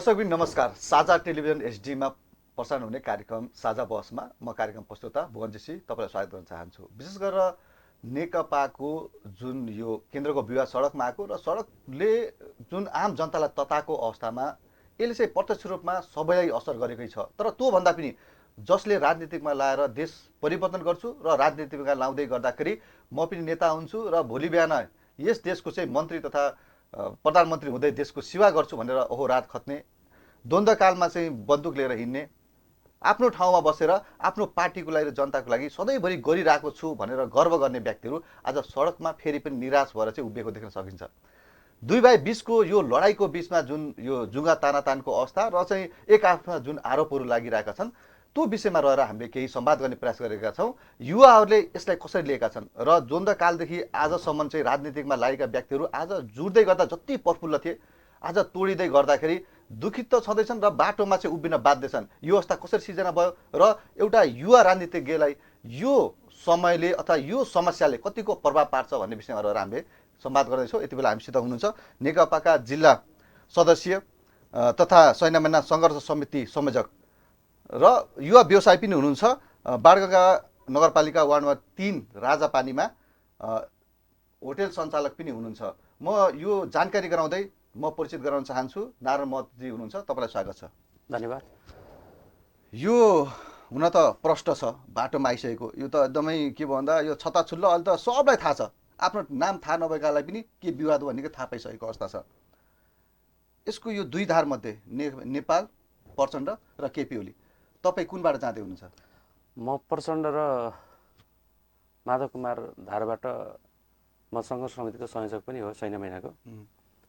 दर्शकबिन नमस्कार। साझा टेलिभिजन एचडीमा प्रसारण हुने कार्यक्रम साझा बहसमा म कार्यक्रम प्रस्तुता भुवन जोशी तपाईँलाई स्वागत गर्न चाहन्छु। विशेष गरेर नेकपाको जुन यो केन्द्रको विवाद सडकमा आएको र सडकले जुन आम जनतालाई तताएको अवस्थामा यसले चाहिँ प्रत्यक्ष रूपमा सबैलाई असर गरेकै छ। तर त्योभन्दा पनि जसले राजनीतिकमा लाएर देश परिवर्तन गर्छु र राजनीतिकमा लाउँदै गर्दाखेरि म पनि नेता हुन्छु र भोलि बिहान यस देशको चाहिँ मन्त्री तथा प्रधानमन्त्री हुँदै देशको सेवा गर्छु भनेर अहोरात खट्ने, द्वन्द्वकालमा चाहिँ बन्दुक लिएर हिँड्ने, आफ्नो ठाउँमा बसेर आफ्नो पार्टीको लागि र जनताको लागि सधैँभरि गरिरहेको छु भनेर गर्व गर्ने व्यक्तिहरू आज सडकमा फेरि पनि निराश भएर चाहिँ उभिएको देख्न सकिन्छ। दुई भाइ बिचको यो लडाइँको बिचमा जुन यो जुङ्गा तानातानको अवस्था र चाहिँ एक आफ्ना जुन आरोपहरू लागिरहेका छन् त्यो विषयमा रहेर हामीले केही संवाद गर्ने प्रयास गरेका छौँ। युवाहरूले यसलाई कसरी लिएका छन् र द्वन्द्वकालदेखि आजसम्म चाहिँ राजनीतिकमा लागेका व्यक्तिहरू आज जुड्दै गर्दा जति प्रफुल्ल थिए आज तोडिँदै गर्दाखेरि दुखित त छँदैछन् र बाटोमा चाहिँ उभिन बाध्य छन्। यो अवस्था कसरी सिर्जना भयो र एउटा युवा राजनीतिज्ञलाई यो समयले अथवा यो समस्याले कतिको प्रभाव पार्छ भन्ने विषयमा रहेर हामीले संवाद गर्दैछौँ। यति बेला हामीसित हुनुहुन्छ नेकपाका जिल्ला सदस्य तथा सैन्यमेना सङ्घर्ष समिति संयोजक र युवा व्यवसाय पनि हुनुहुन्छ, बाडगागा नगरपालिका वार्ड नम्बर 3 राजापानीमा होटेल सञ्चालक पनि हुनुहुन्छ। म यो जानकारी गराउँदै म परिचित गराउन चाहन्छु। नारायण महतजी हुनुहुन्छ, तपाईँलाई स्वागत छ। धन्यवाद। यो हुन त प्रष्ट छ, बाटोमा आइसकेको यो त एकदमै के भन्दा यो छताछुल्लो अहिले त सबलाई थाहा छ। आफ्नो नाम थाहा नभएकालाई पनि के विवाद हो भन्ने थाहा पाइसकेको अवस्था छ। यसको यो दुई धारमध्ये नेपाल प्रचण्ड र केपी ओली, तपाईँ कुनबाट जाँदै हुनुहुन्छ? म प्रचण्ड र माधव कुमार धारबाट, म सङ्घर्ष समितिको संयोजक पनि हो सैन्य महिनाको,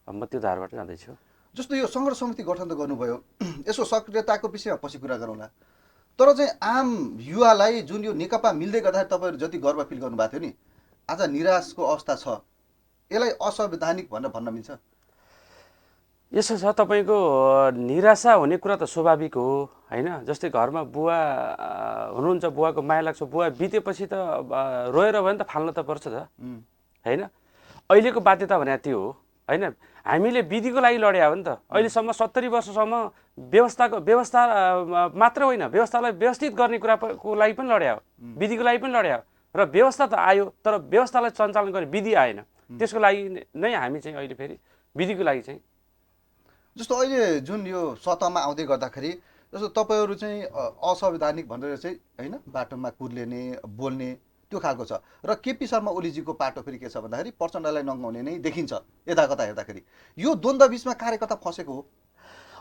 म त्यो धारबाट जाँदैछु। जस्तो यो सङ्घर्ष समिति गठन त गर्नुभयो, यसको सक्रियताको विषयमा पछि कुरा गरौँला। तर चाहिँ आम युवालाई जुन यो नेकपा मिल्दै गर्दाखेरि तपाईँहरू जति गर्व फिल गर्नुभएको थियो नि, आज निराशको अवस्था छ, यसलाई असंवैधानिक भनेर भन्न मिल्छ? यसो छ, तपाईँको निराशा हुने कुरा त स्वाभाविक हो होइन। जस्तै घरमा बुवा हुनुहुन्छ, बुवाको माया लाग्छ, बुवा बितेपछि त रोएर भयो नि त, फाल्न त पर्छ त होइन। अहिलेको बाध्यता भने त्यो हो होइन। हामीले विधिको लागि लडे हो नि त। अहिलेसम्म 70 वर्षसम्म व्यवस्था मात्र होइन, व्यवस्थालाई व्यवस्थित गर्ने कुराको लागि पनि लडे हो, विधिको लागि पनि लडे हो। र व्यवस्था त आयो, तर व्यवस्थालाई सञ्चालन गर्ने विधि आएन। त्यसको लागि नै हामी चाहिँ अहिले फेरि विधिको लागि चाहिँ, जस्तो अहिले जुन यो सतहमा आउँदै गर्दाखेरि जस्तो तपाईँहरू चाहिँ असंवैधानिक भनेर चाहिँ होइन बाटोमा कुर्लिने बोल्ने त्यो खालको छ। र केपी शर्मा ओलीजीको पाटो फेरि के छ भन्दाखेरि प्रचण्डलाई नङ्गाउने नै देखिन्छ यता कता हेर्दाखेरि। यो द्वन्द्व बिचमा कार्यकर्ता फसेको हो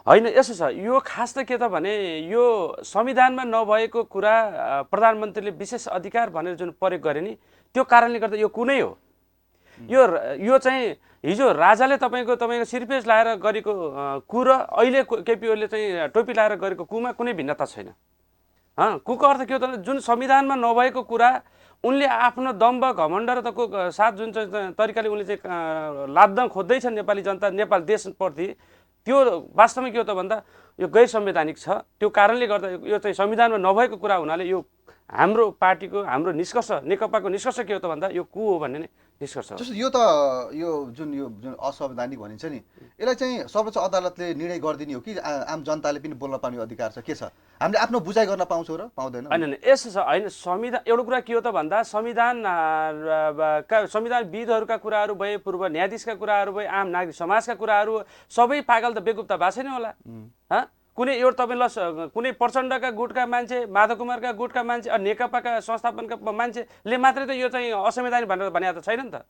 होइन। यसो छ, यो खास त के त भने यो संविधानमा नभएको कुरा प्रधानमन्त्रीले विशेष अधिकार भनेर जुन प्रयोग गरे नि, त्यो कारणले गर्दा यो कुनै हो। यो चाहिँ हिजो राजाले तपाईँको सिरपेज लाएर गरेको कु र अहिले केपी ओलीले चाहिँ टोपी लाएर गरेको कुमा कुनै भिन्नता छैन। कुको अर्थ के हो त, जुन संविधानमा नभएको कुरा उनले आफ्नो दम्भ घमण्ड र तको साथ जुन चाहिँ तरिकाले उनले चाहिँ लाद्न खोज्दैछन् नेपाली जनता नेपाल देशप्रति, त्यो वास्तवमा के हो त भन्दा यो गैर संवैधानिक छ। त्यो कारणले गर्दा यो चाहिँ संविधानमा नभएको कुरा हुनाले यो हाम्रो पार्टीको, हाम्रो निष्कर्ष, नेकपाको निष्कर्ष के हो त भन्दा यो कु हो भन्ने नै निष्कर्ष हो। जस्तो यो त यो जुन असंवैधानिक भनिन्छ नि, यसलाई चाहिँ सर्वोच्च अदालतले निर्णय गरिदिने हो कि आम जनताले पनि बोल्न पाउने अधिकार छ? के छ, हामीले आफ्नो बुझाइ गर्न पाउँछौँ र पाउँदैन? होइन, यसो छ होइन। संविधान एउटा कुरा के हो त भन्दा संविधानविदहरूका कुराहरू भए, पूर्व न्यायाधीशका कुराहरू भए, आम नागरिक समाजका कुराहरू, सबै पागल त बेकुब त भएको छैन होला। कुनै एउटा तपाईँ कुनै प्रचण्डका गुटका मान्छे, माधव कुमारका गुटका मान्छे, नेकपाका संस्थापनका मान्छेले मात्रै त यो चाहिँ असंवैधानिक भनेर भने त छैन नि त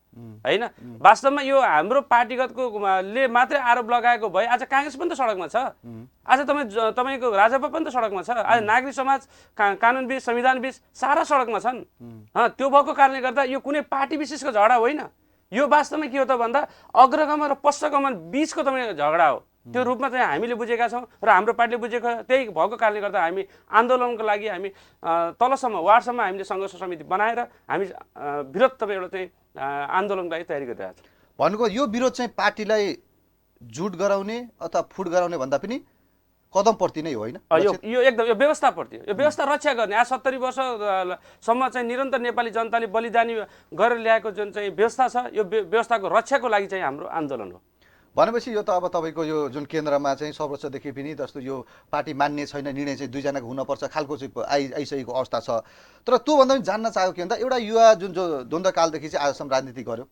होइन। वास्तवमा यो हाम्रो पार्टीगतले मात्रै आरोप लगाएको भए आज काङ्ग्रेस पनि त सडकमा छ, आज तपाईँको राजपा पनि त सडकमा छ, आज नागरिक समाज, कानुनविद, संविधानविद सारा सडकमा छन्। त्यो भएको कारणले गर्दा यो कुनै पार्टी विशेषको झगडा होइन। यो वास्तवमा के हो त भन्दा अग्रगमन र पश्चगमन बिचको तपाईँ झगडा हो। त्यो रूपमा चाहिँ हामीले बुझेका छौँ र हाम्रो पार्टीले बुझेको। त्यही भएको कारणले गर्दा हामी आन्दोलनको लागि हामी तलसम्म वार्डसम्म हामीले सङ्घर्ष समिति बनाएर हामी विरोध एउटा चाहिँ आन्दोलनको लागि तयारी गरिरहेका छौँ। भनेको यो विरोध चाहिँ पार्टीलाई जुट गराउने अथवा फुट गराउने भन्दा पनि कदमप्रति नै हो होइन? यो एकदम यो व्यवस्थाप्रति, यो व्यवस्था रक्षा गर्ने। आज 70 वर्षसम्म चाहिँ निरन्तर नेपाली जनताले बलिदानी गरेर ल्याएको जुन चाहिँ व्यवस्था छ, यो व्यवस्थाको रक्षाको लागि चाहिँ हाम्रो आन्दोलन हो। भनेपछि यो त अब तपाईँको यो जुन केन्द्रमा चाहिँ सर्वोच्चदेखि पनि जस्तो यो पार्टी मान्ने छैन निर्णय चाहिँ दुईजनाको हुनपर्छ खालको चाहिँ आइसकेको अवस्था छ। तर त्योभन्दा पनि जान्न चाहेको के भन्दा एउटा युवा जुन जो द्वन्द्वकालदेखि चाहिँ आजसम्म राजनीति गर्यो,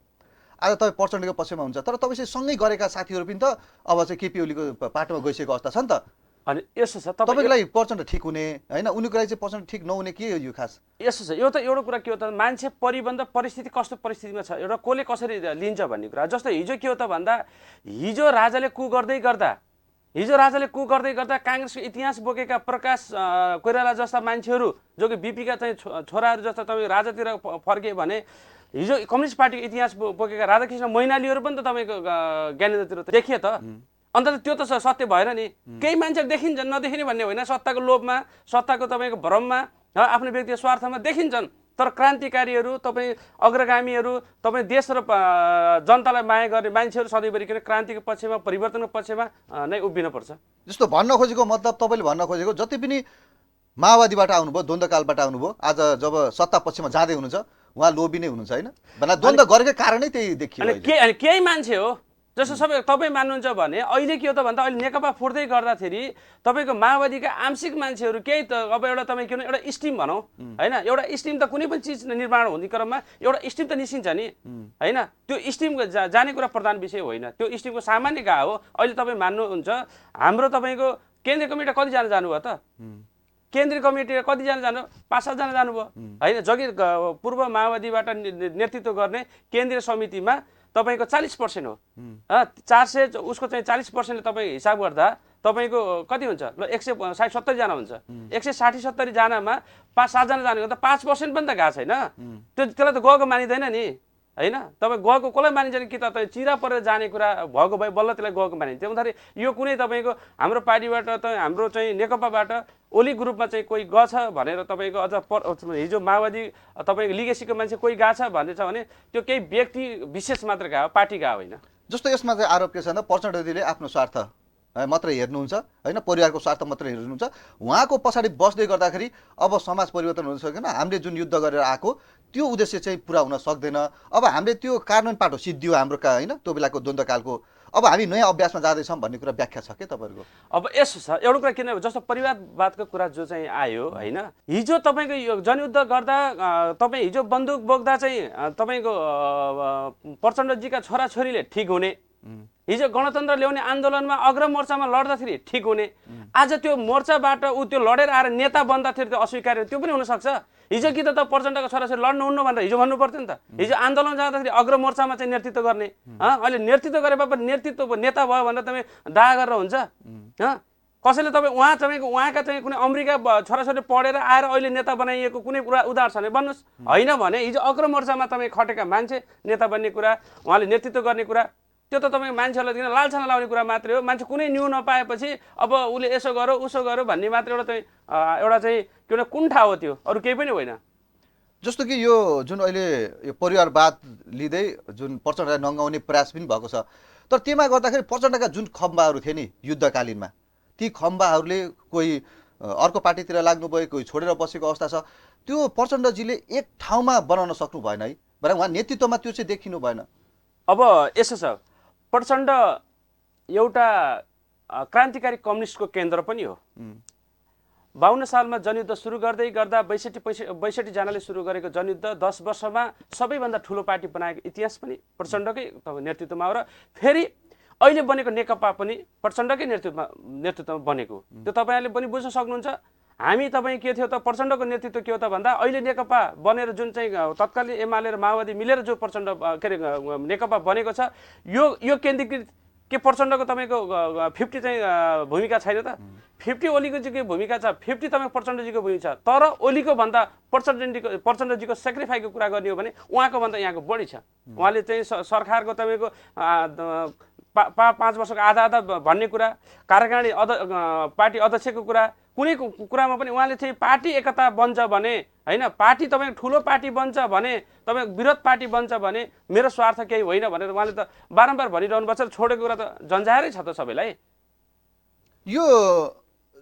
आज तपाईँ प्रचण्डको पक्षमा हुन्छ, तर तपाईँसँग सँगै गरेका साथीहरू पनि त अब चाहिँ केपी ओलीको पाटोमा गइसकेको अवस्था छ नि त। अनि यसो छ तपाईँको लागि प्रचण्ड ठिक हुने होइन, उनीको लागि चाहिँ प्रचण्ड ठिक नहुने के हो यो खास? यसो छ, यो त एउटा कुरा के हो त, मान्छे परिबन्ध परिस्थिति कस्तो परिस्थितिमा छ, एउटा कसले कसरी लिन्छ भन्ने कुरा। जस्तो हिजो के हो त भन्दा, हिजो राजाले कु गर्दै गर्दा काङ्ग्रेसको इतिहास बोकेका प्रकाश कोइराला जस्ता मान्छेहरू, जो कि बिपीका चाहिँ छोराहरू जस्ता तपाईँ राजातिर फर्के भने, हिजो कम्युनिस्ट पार्टीको इतिहास बोकेका राधाकृष्ण मैनालीहरू पनि त तपाईँको ज्ञानेन्द्रतिर देखिए त। अन्त त्यो त सत्य भएन नि। केही मान्छेहरू देखिन्छन्, नदेखिने भन्ने होइन, सत्ताको लोभमा, सत्ताको तपाईँको भ्रममा, आफ्नो व्यक्तिगत स्वार्थमा देखिन्छन्। तर क्रान्तिकारीहरू, तपाईँ अग्रगामीहरू, तपाईँ देश र जनतालाई माया गर्ने मान्छेहरू सधैँभरि किन क्रान्तिको पक्षमा, परिवर्तनको पक्षमा नै उभिनुपर्छ। जस्तो भन्न खोजेको मतलब तपाईँले भन्न खोजेको जति पनि माओवादीबाट आउनुभयो, द्वन्द्वकालबाट आउनुभयो, आज जब सत्ता पक्षमा जाँदै हुनुहुन्छ उहाँ लोभी नै हुनुहुन्छ होइन, भन्दा द्वन्द्व गरेकै कारणै त्यही देखियो। अनि केही मान्छे हो जस्तो सबै तपाईँ मान्नुहुन्छ भने अहिले के हो त भन्दा, अहिले नेकपा फुट्दै गर्दाखेरि तपाईँको माओवादीका आंशिक मान्छेहरू केही त अब एउटा तपाईँ किन एउटा स्टिम भनौँ होइन, एउटा स्टिम त कुनै पनि चिज निर्माण हुने क्रममा एउटा स्टिम त निस्किन्छ नि होइन। त्यो स्टिम जाने कुरा प्रधान विषय होइन, त्यो स्टिमको सामान्य घा हो। अहिले तपाईँ मान्नुहुन्छ हाम्रो तपाईँको केन्द्रीय कमिटी कतिजना जानुभयो त? केन्द्रीय कमिटी कतिजना जानु? 5-7जना जानुभयो होइन। जगी पूर्व माओवादीबाट नेतृत्व गर्ने केन्द्रीय समितिमा तपाईँको 40% हो, 400 उसको चाहिँ 40%ले तपाईँ हिसाब गर्दा तपाईँको कति हुन्छ? ल 160-70 जना हुन्छ। 160-70 जनामा 5-7 जना जानेको त 5% पनि त गएको छैन। त्यसलाई त गएको मानिँदैन नि होइन। तपाईँ गएको कसलाई मानिन्छ कि त चिरा परेर जाने कुरा भएको भए बल्ल त्यसलाई गएको मानिन्छ। त्यो हुँदाखेरि यो कुनै तपाईँको हाम्रो पार्टीबाट त हाम्रो चाहिँ नेकपाबाट ओली ग्रुपमा चाहिँ कोही गछ भनेर तपाईँको अझ हिजो माओवादी तपाईँको लिगेसीको मान्छे कोही गएको छ भन्ने छ भने त्यो केही व्यक्ति विशेष मात्र गएको, पार्टी गएको होइन। जस्तो यसमा चाहिँ आरोप के छ भन्दा प्रचण्डजीले आफ्नो स्वार्थ मात्र हेर्नुहुन्छ होइन, परिवारको स्वार्थ मात्र हेर्नुहुन्छ। उहाँको पछाडि बस्दै गर्दाखेरि अब समाज परिवर्तन हुन सकेन, हामीले जुन युद्ध गरेर आएको त्यो उद्देश्य चाहिँ पुरा हुन सक्दैन। अब हामीले त्यो कार्यान्वयन पाटो सिद्धियो हाम्रो होइन त्यो बेलाको द्वन्द्वकालको, अब हामी नयाँ अभ्यासमा जाँदैछौँ भन्ने कुरा व्याख्या छ के तपाईँहरूको? अब यसो छ, एउटा कुरा किन जस्तो परिवारवादको कुरा जो चाहिँ आयो होइन, हिजो तपाईँको यो जनयुद्ध गर्दा तपाईँ हिजो बन्दुक बोक्दा चाहिँ तपाईँको प्रचण्डजीका छोराछोरीले ठिक हुने, हिजो गणतन्त्र ल्याउने आन्दोलनमा अग्र मोर्चामा लड्दाखेरि ठिक हुने, आज त्यो मोर्चाबाट ऊ त्यो लडेर आएर नेता बन्दाखेरि त्यो अस्वीकार्य, त्यो पनि हुनसक्छ। हिजो कि त प्रचण्डको छोराछोरी लड्नुहुन्न भनेर हिजो भन्नु पर्थ्यो नि त। हिजो आन्दोलन जाँदाखेरि अग्र मोर्चामा चाहिँ नेतृत्व गर्ने, अहिले नेतृत्व गरे बापत नेतृत्व नेता भयो भनेर तपाईँ दावा गरेर हुन्छ? कसैले तपाईँको उहाँका चाहिँ कुनै अमेरिका छोराछोरी पढेर आएर अहिले नेता बनाइएको कुनै कुरा उदाहरण छ भने भन्नुहोस्। होइन भने हिजो अग्र मोर्चामा तपाईँ खटेका मान्छे नेता बन्ने कुरा, उहाँले नेतृत्व गर्ने कुरा, त्यो त तपाईँको मान्छेहरूलाई किन लालसाना लाउने कुरा मात्रै हो। मान्छे कुनै न्यू नपाएपछि अब उसले यसो गर्यो उसो गर्यो भन्ने मात्र एउटा चाहिँ के भने कुण्ठा हो, त्यो अरू केही पनि होइन। जस्तो कि यो जुन अहिले यो परिवारवाद लिँदै जुन प्रचण्डलाई नङ्गाउने प्रयास पनि भएको छ, तर त्यसमा गर्दाखेरि प्रचण्डका जुन खम्बाहरू थिए नि युद्धकालीनमा, ती खम्बाहरूले कोही अर्को पार्टीतिर लाग्नुभयो, कोही छोडेर बसेको अवस्था छ। त्यो प्रचण्डजीले एक ठाउँमा बनाउन सक्नु भएन है, भनेर उहाँ नेतृत्वमा त्यो चाहिँ देखिनु भएन। अब यसो छ, प्रचण्ड एउटा क्रान्तिकारी कम्युनिस्टको केन्द्र पनि हो। 52 सालमा जनयुद्ध सुरु गर्दै गर्दा 62 जनाले सुरु गरेको जनयुद्ध 10 वर्षमा सबैभन्दा ठुलो पार्टी बनाएको इतिहास पनि प्रचण्डकै नेतृत्वमा हो। र फेरि अहिले बनेको नेकपा पनि प्रचण्डकै नेतृत्वमा बनेको, त्यो तपाईँहरूले पनि बुझ्न सक्नुहुन्छ। हामी तपाईँ के थियो त, प्रचण्डको नेतृत्व के हो त भन्दा अहिले नेकपा बनेर जुन चाहिँ तत्कालीन एमाले र माओवादी मिलेर जो प्रचण्ड के अरे नेकपा बनेको छ, यो केन्द्रीकृत के प्रचण्डको तपाईँको 50 चाहिँ भूमिका छैन त? 50 ओलीको चाहिँ भूमिका छ, 50 तपाईँ प्रचण्डजीको भूमिका छ। तर ओलीको भन्दा प्रचण्डजीको सेक्रिफाइसको कुरा गर्ने हो भने उहाँको भन्दा यहाँको बढी छ। उहाँले चाहिँ सरकारको तपाईँको 5 वर्षको आधा भन्ने कुरा, कार्यकारिणी पार्टी अध्यक्षको कुरा, कुनै कुरामा पनि उहाँले चाहिँ पार्टी एकता बन्छ भने होइन, पार्टी तपाईँको ठुलो पार्टी बन्छ भने, तपाईँको विरोध पार्टी बन्छ भने मेरो स्वार्थ केही होइन भनेर उहाँले त बारम्बार भनिरहनु पर्छ। छोडेको कुरा त जन्जाएरै छ त सबैलाई। यो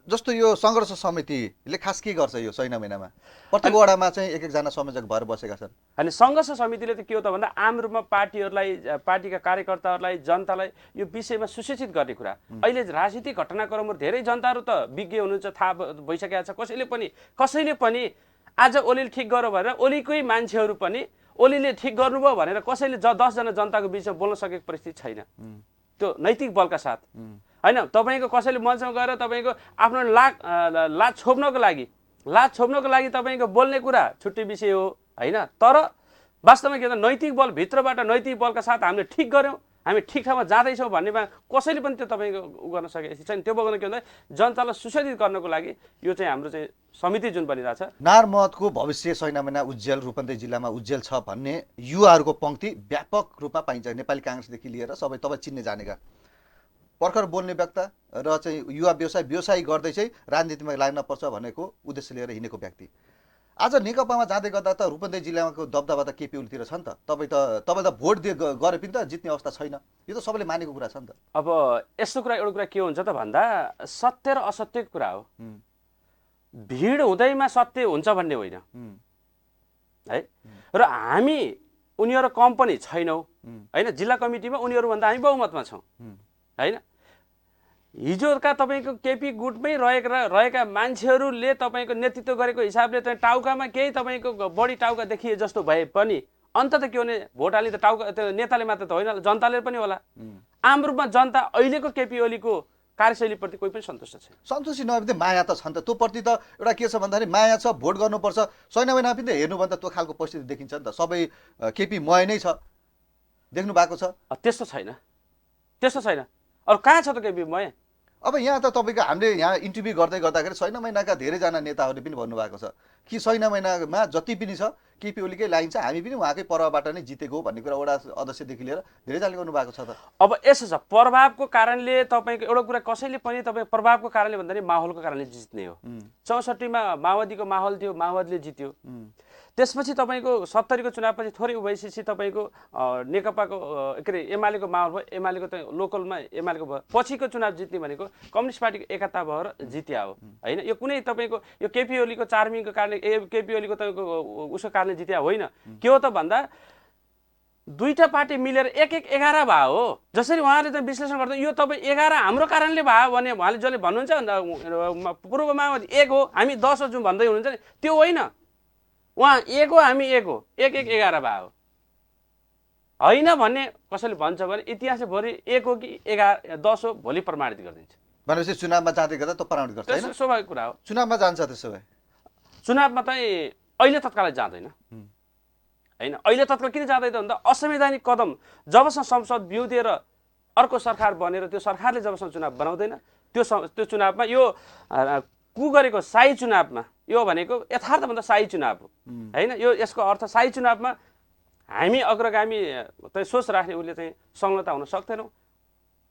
जस्तो यो सङ्घर्ष समितिले खास के गर्छ यो छैन महिनामा? प्रत्येक वडामा चाहिँ एक एकजना संयोजक भएर बसेका छन्। अनि सङ्घर्ष समितिले त के हो त भन्दा आम रूपमा पार्टीहरूलाई, पार्टीका कार्यकर्ताहरूलाई, जनतालाई यो विषयमा सुसूचित गर्ने कुरा। अहिले राजनीतिक घटनाक्रमहरू धेरै जनताहरू त विज्ञ हुनुहुन्छ, थाहा भइसकेको छ। कसैले पनि आज ओलीले ठिक गर्यो भनेर ओलीकै मान्छेहरू पनि ओलीले ठिक गर्नुभयो भनेर कसैले 10 जना जनताको बिचमा बोल्न सकेको परिस्थिति छैन। त्यो नैतिक बलका साथ होइन। तपाईँको कसैले मञ्चमा गएर तपाईँको आफ्नो लाज छोप्नको लागि तपाईँको बोल्ने कुरा छुट्टै विषय हो होइन। तर वास्तवमा के त नैतिक बल भित्रबाट नैतिक बलका साथ हामीले ठिक गऱ्यौँ, हामी ठिक ठाउँमा जाँदैछौँ भन्नेमा कसैले पनि त्यो तपाईँको गर्न सकेको छैन। त्यो बगान के भन्दा जनतालाई सुशोधित गर्नको लागि यो चाहिँ हाम्रो चाहिँ समिति जुन बनिरहेछ। नार महतको भविष्य छैन महिना उज्जवल रूपन्देही जिल्लामा उज्जवल छ भन्ने युवाहरूको पङ्क्ति व्यापक रूपमा पाइन्छ। नेपाली काङ्ग्रेसदेखि लिएर सबै तपाईँ चिन्ने जानेका भर्खर बोल्ने व्यक्ति र चाहिँ युवा व्यवसाय गर्दै चाहिँ राजनीतिमा लाग्नुपर्छ भनेको उद्देश्य लिएर हिँडेको व्यक्ति आज नेकपामा जाँदै गर्दा त रूपन्देही जिल्लाको दबदबा त केपी ओलीतिर छ नि त। तपाईँ त भोट गरे पनि त जित्ने अवस्था छैन, यो त सबैले मानेको कुरा छ नि त। अब यस्तो कुरा एउटा कुरा के हुन्छ त भन्दा सत्य र असत्यको कुरा हो। भिड हुँदैमा सत्य हुन्छ भन्ने होइन है। र हामी उनीहरू कम पनि छैनौँ होइन। जिल्ला कमिटीमा उनीहरूभन्दा हामी बहुमतमा छौँ होइन। हिजोका तपाईँको केपी गुटमै रहेका मान्छेहरूले तपाईँको नेतृत्व गरेको हिसाबले चाहिँ टाउकामा केही तपाईँको बढी टाउका देखिए जस्तो भए पनि अन्तत के भने भोट हाल्ने त टाउका त्यो नेताले मात्र त होइन, जनताले पनि होला। आम रूपमा जनता अहिलेको केपी ओलीको कार्यशैलीप्रति कोही पनि सन्तुष्ट छैन। सन्तुष्टि नभए माया त छ नि त। त्यो प्रति त एउटा के छ भन्दाखेरि माया छ, भोट गर्नुपर्छ। छैन महिना पनि त हेर्नुभन्दा त्यो खालको परिस्थिति देखिन्छ नि त। सबै केपी मय नै छ, देख्नु भएको छ। त्यस्तो छैन। अरू कहाँ छ त केपी मय? अब यहाँ त तपाईँको हामीले यहाँ इन्टरभ्यू गर्दाखेरि छैन महिनाका धेरैजना नेताहरूले पनि भन्नुभएको छ कि छैन महिनामा जति पनि छ केपी ओलीकै लाइन छ, हामी पनि उहाँकै प्रभावबाट नै जितेको भन्ने कुरा वडा अध्यक्षदेखि लिएर धेरैजनाले गर्नुभएको छ त। अब यसो छ, प्रभावको कारणले तपाईँको एउटा कुरा कसैले पनि तपाईँ प्रभावको कारणले भन्दा नि माहौलको कारणले जित्ने हो। 64मा माओवादीको माहौल थियो, माओवादीले जित्यो। त्यसपछि तपाईँको 70को चुनावपछि थोरै उभयपछि तपाईँको नेकपाको के अरे एमालेको माहौल भयो। एमालेको त लोकलमा एमालेको भयो। पछिको चुनाव जित्ने भनेको कम्युनिस्ट पार्टीको एकता भएर जित्या हो होइन। यो कुनै तपाईँको यो केपी ओलीको चार्मिङको कारणले केपी ओलीको तपाईँको उसको कारणले जित्या होइन। के हो त भन्दा दुईटा पार्टी मिलेर 11 भयो हो। जसरी उहाँले चाहिँ विश्लेषण गर्दा यो तपाईँ 11 हाम्रो कारणले भयो भने उहाँले जसले भन्नुहुन्छ पूर्व माओवादी 1 हो हामी 10 हो जुन भन्दै हुनुहुन्छ नि त्यो होइन। उहाँ 1 हो हामी 1 हो, 11 भयो होइन भन्ने कसैले भन्छ भने इतिहासले भोलि 1 हो कि 10 हो भोलि प्रमाणित गरिदिन्छ। भनेपछि चुनावमा जाँदै गर्दा त प्रमाणित गर्छ हैन? स्वाभाविक कुरा हो। चुनावमा जान्छ त्यसो भए? चुनावमा चाहिँ अहिले तत्कालै जाँदैन होइन। अहिले तत्काल किन जाँदैन भन्दा असंवैधानिक कदम जबसम्म संसद बिउदिएर अर्को सरकार बनेर त्यो सरकारले जबसम्म चुनाव बनाउँदैन त्यो चुनावमा यो कु गरेको साई चुनावमा यो भनेको यथार्थभन्दा साई चुनाव हो होइन। यो यसको अर्थ साई चुनावमा हामी अग्रगामी चाहिँ सोच राख्ने उसले चाहिँ संलग्नता हुन सक्दैनौँ।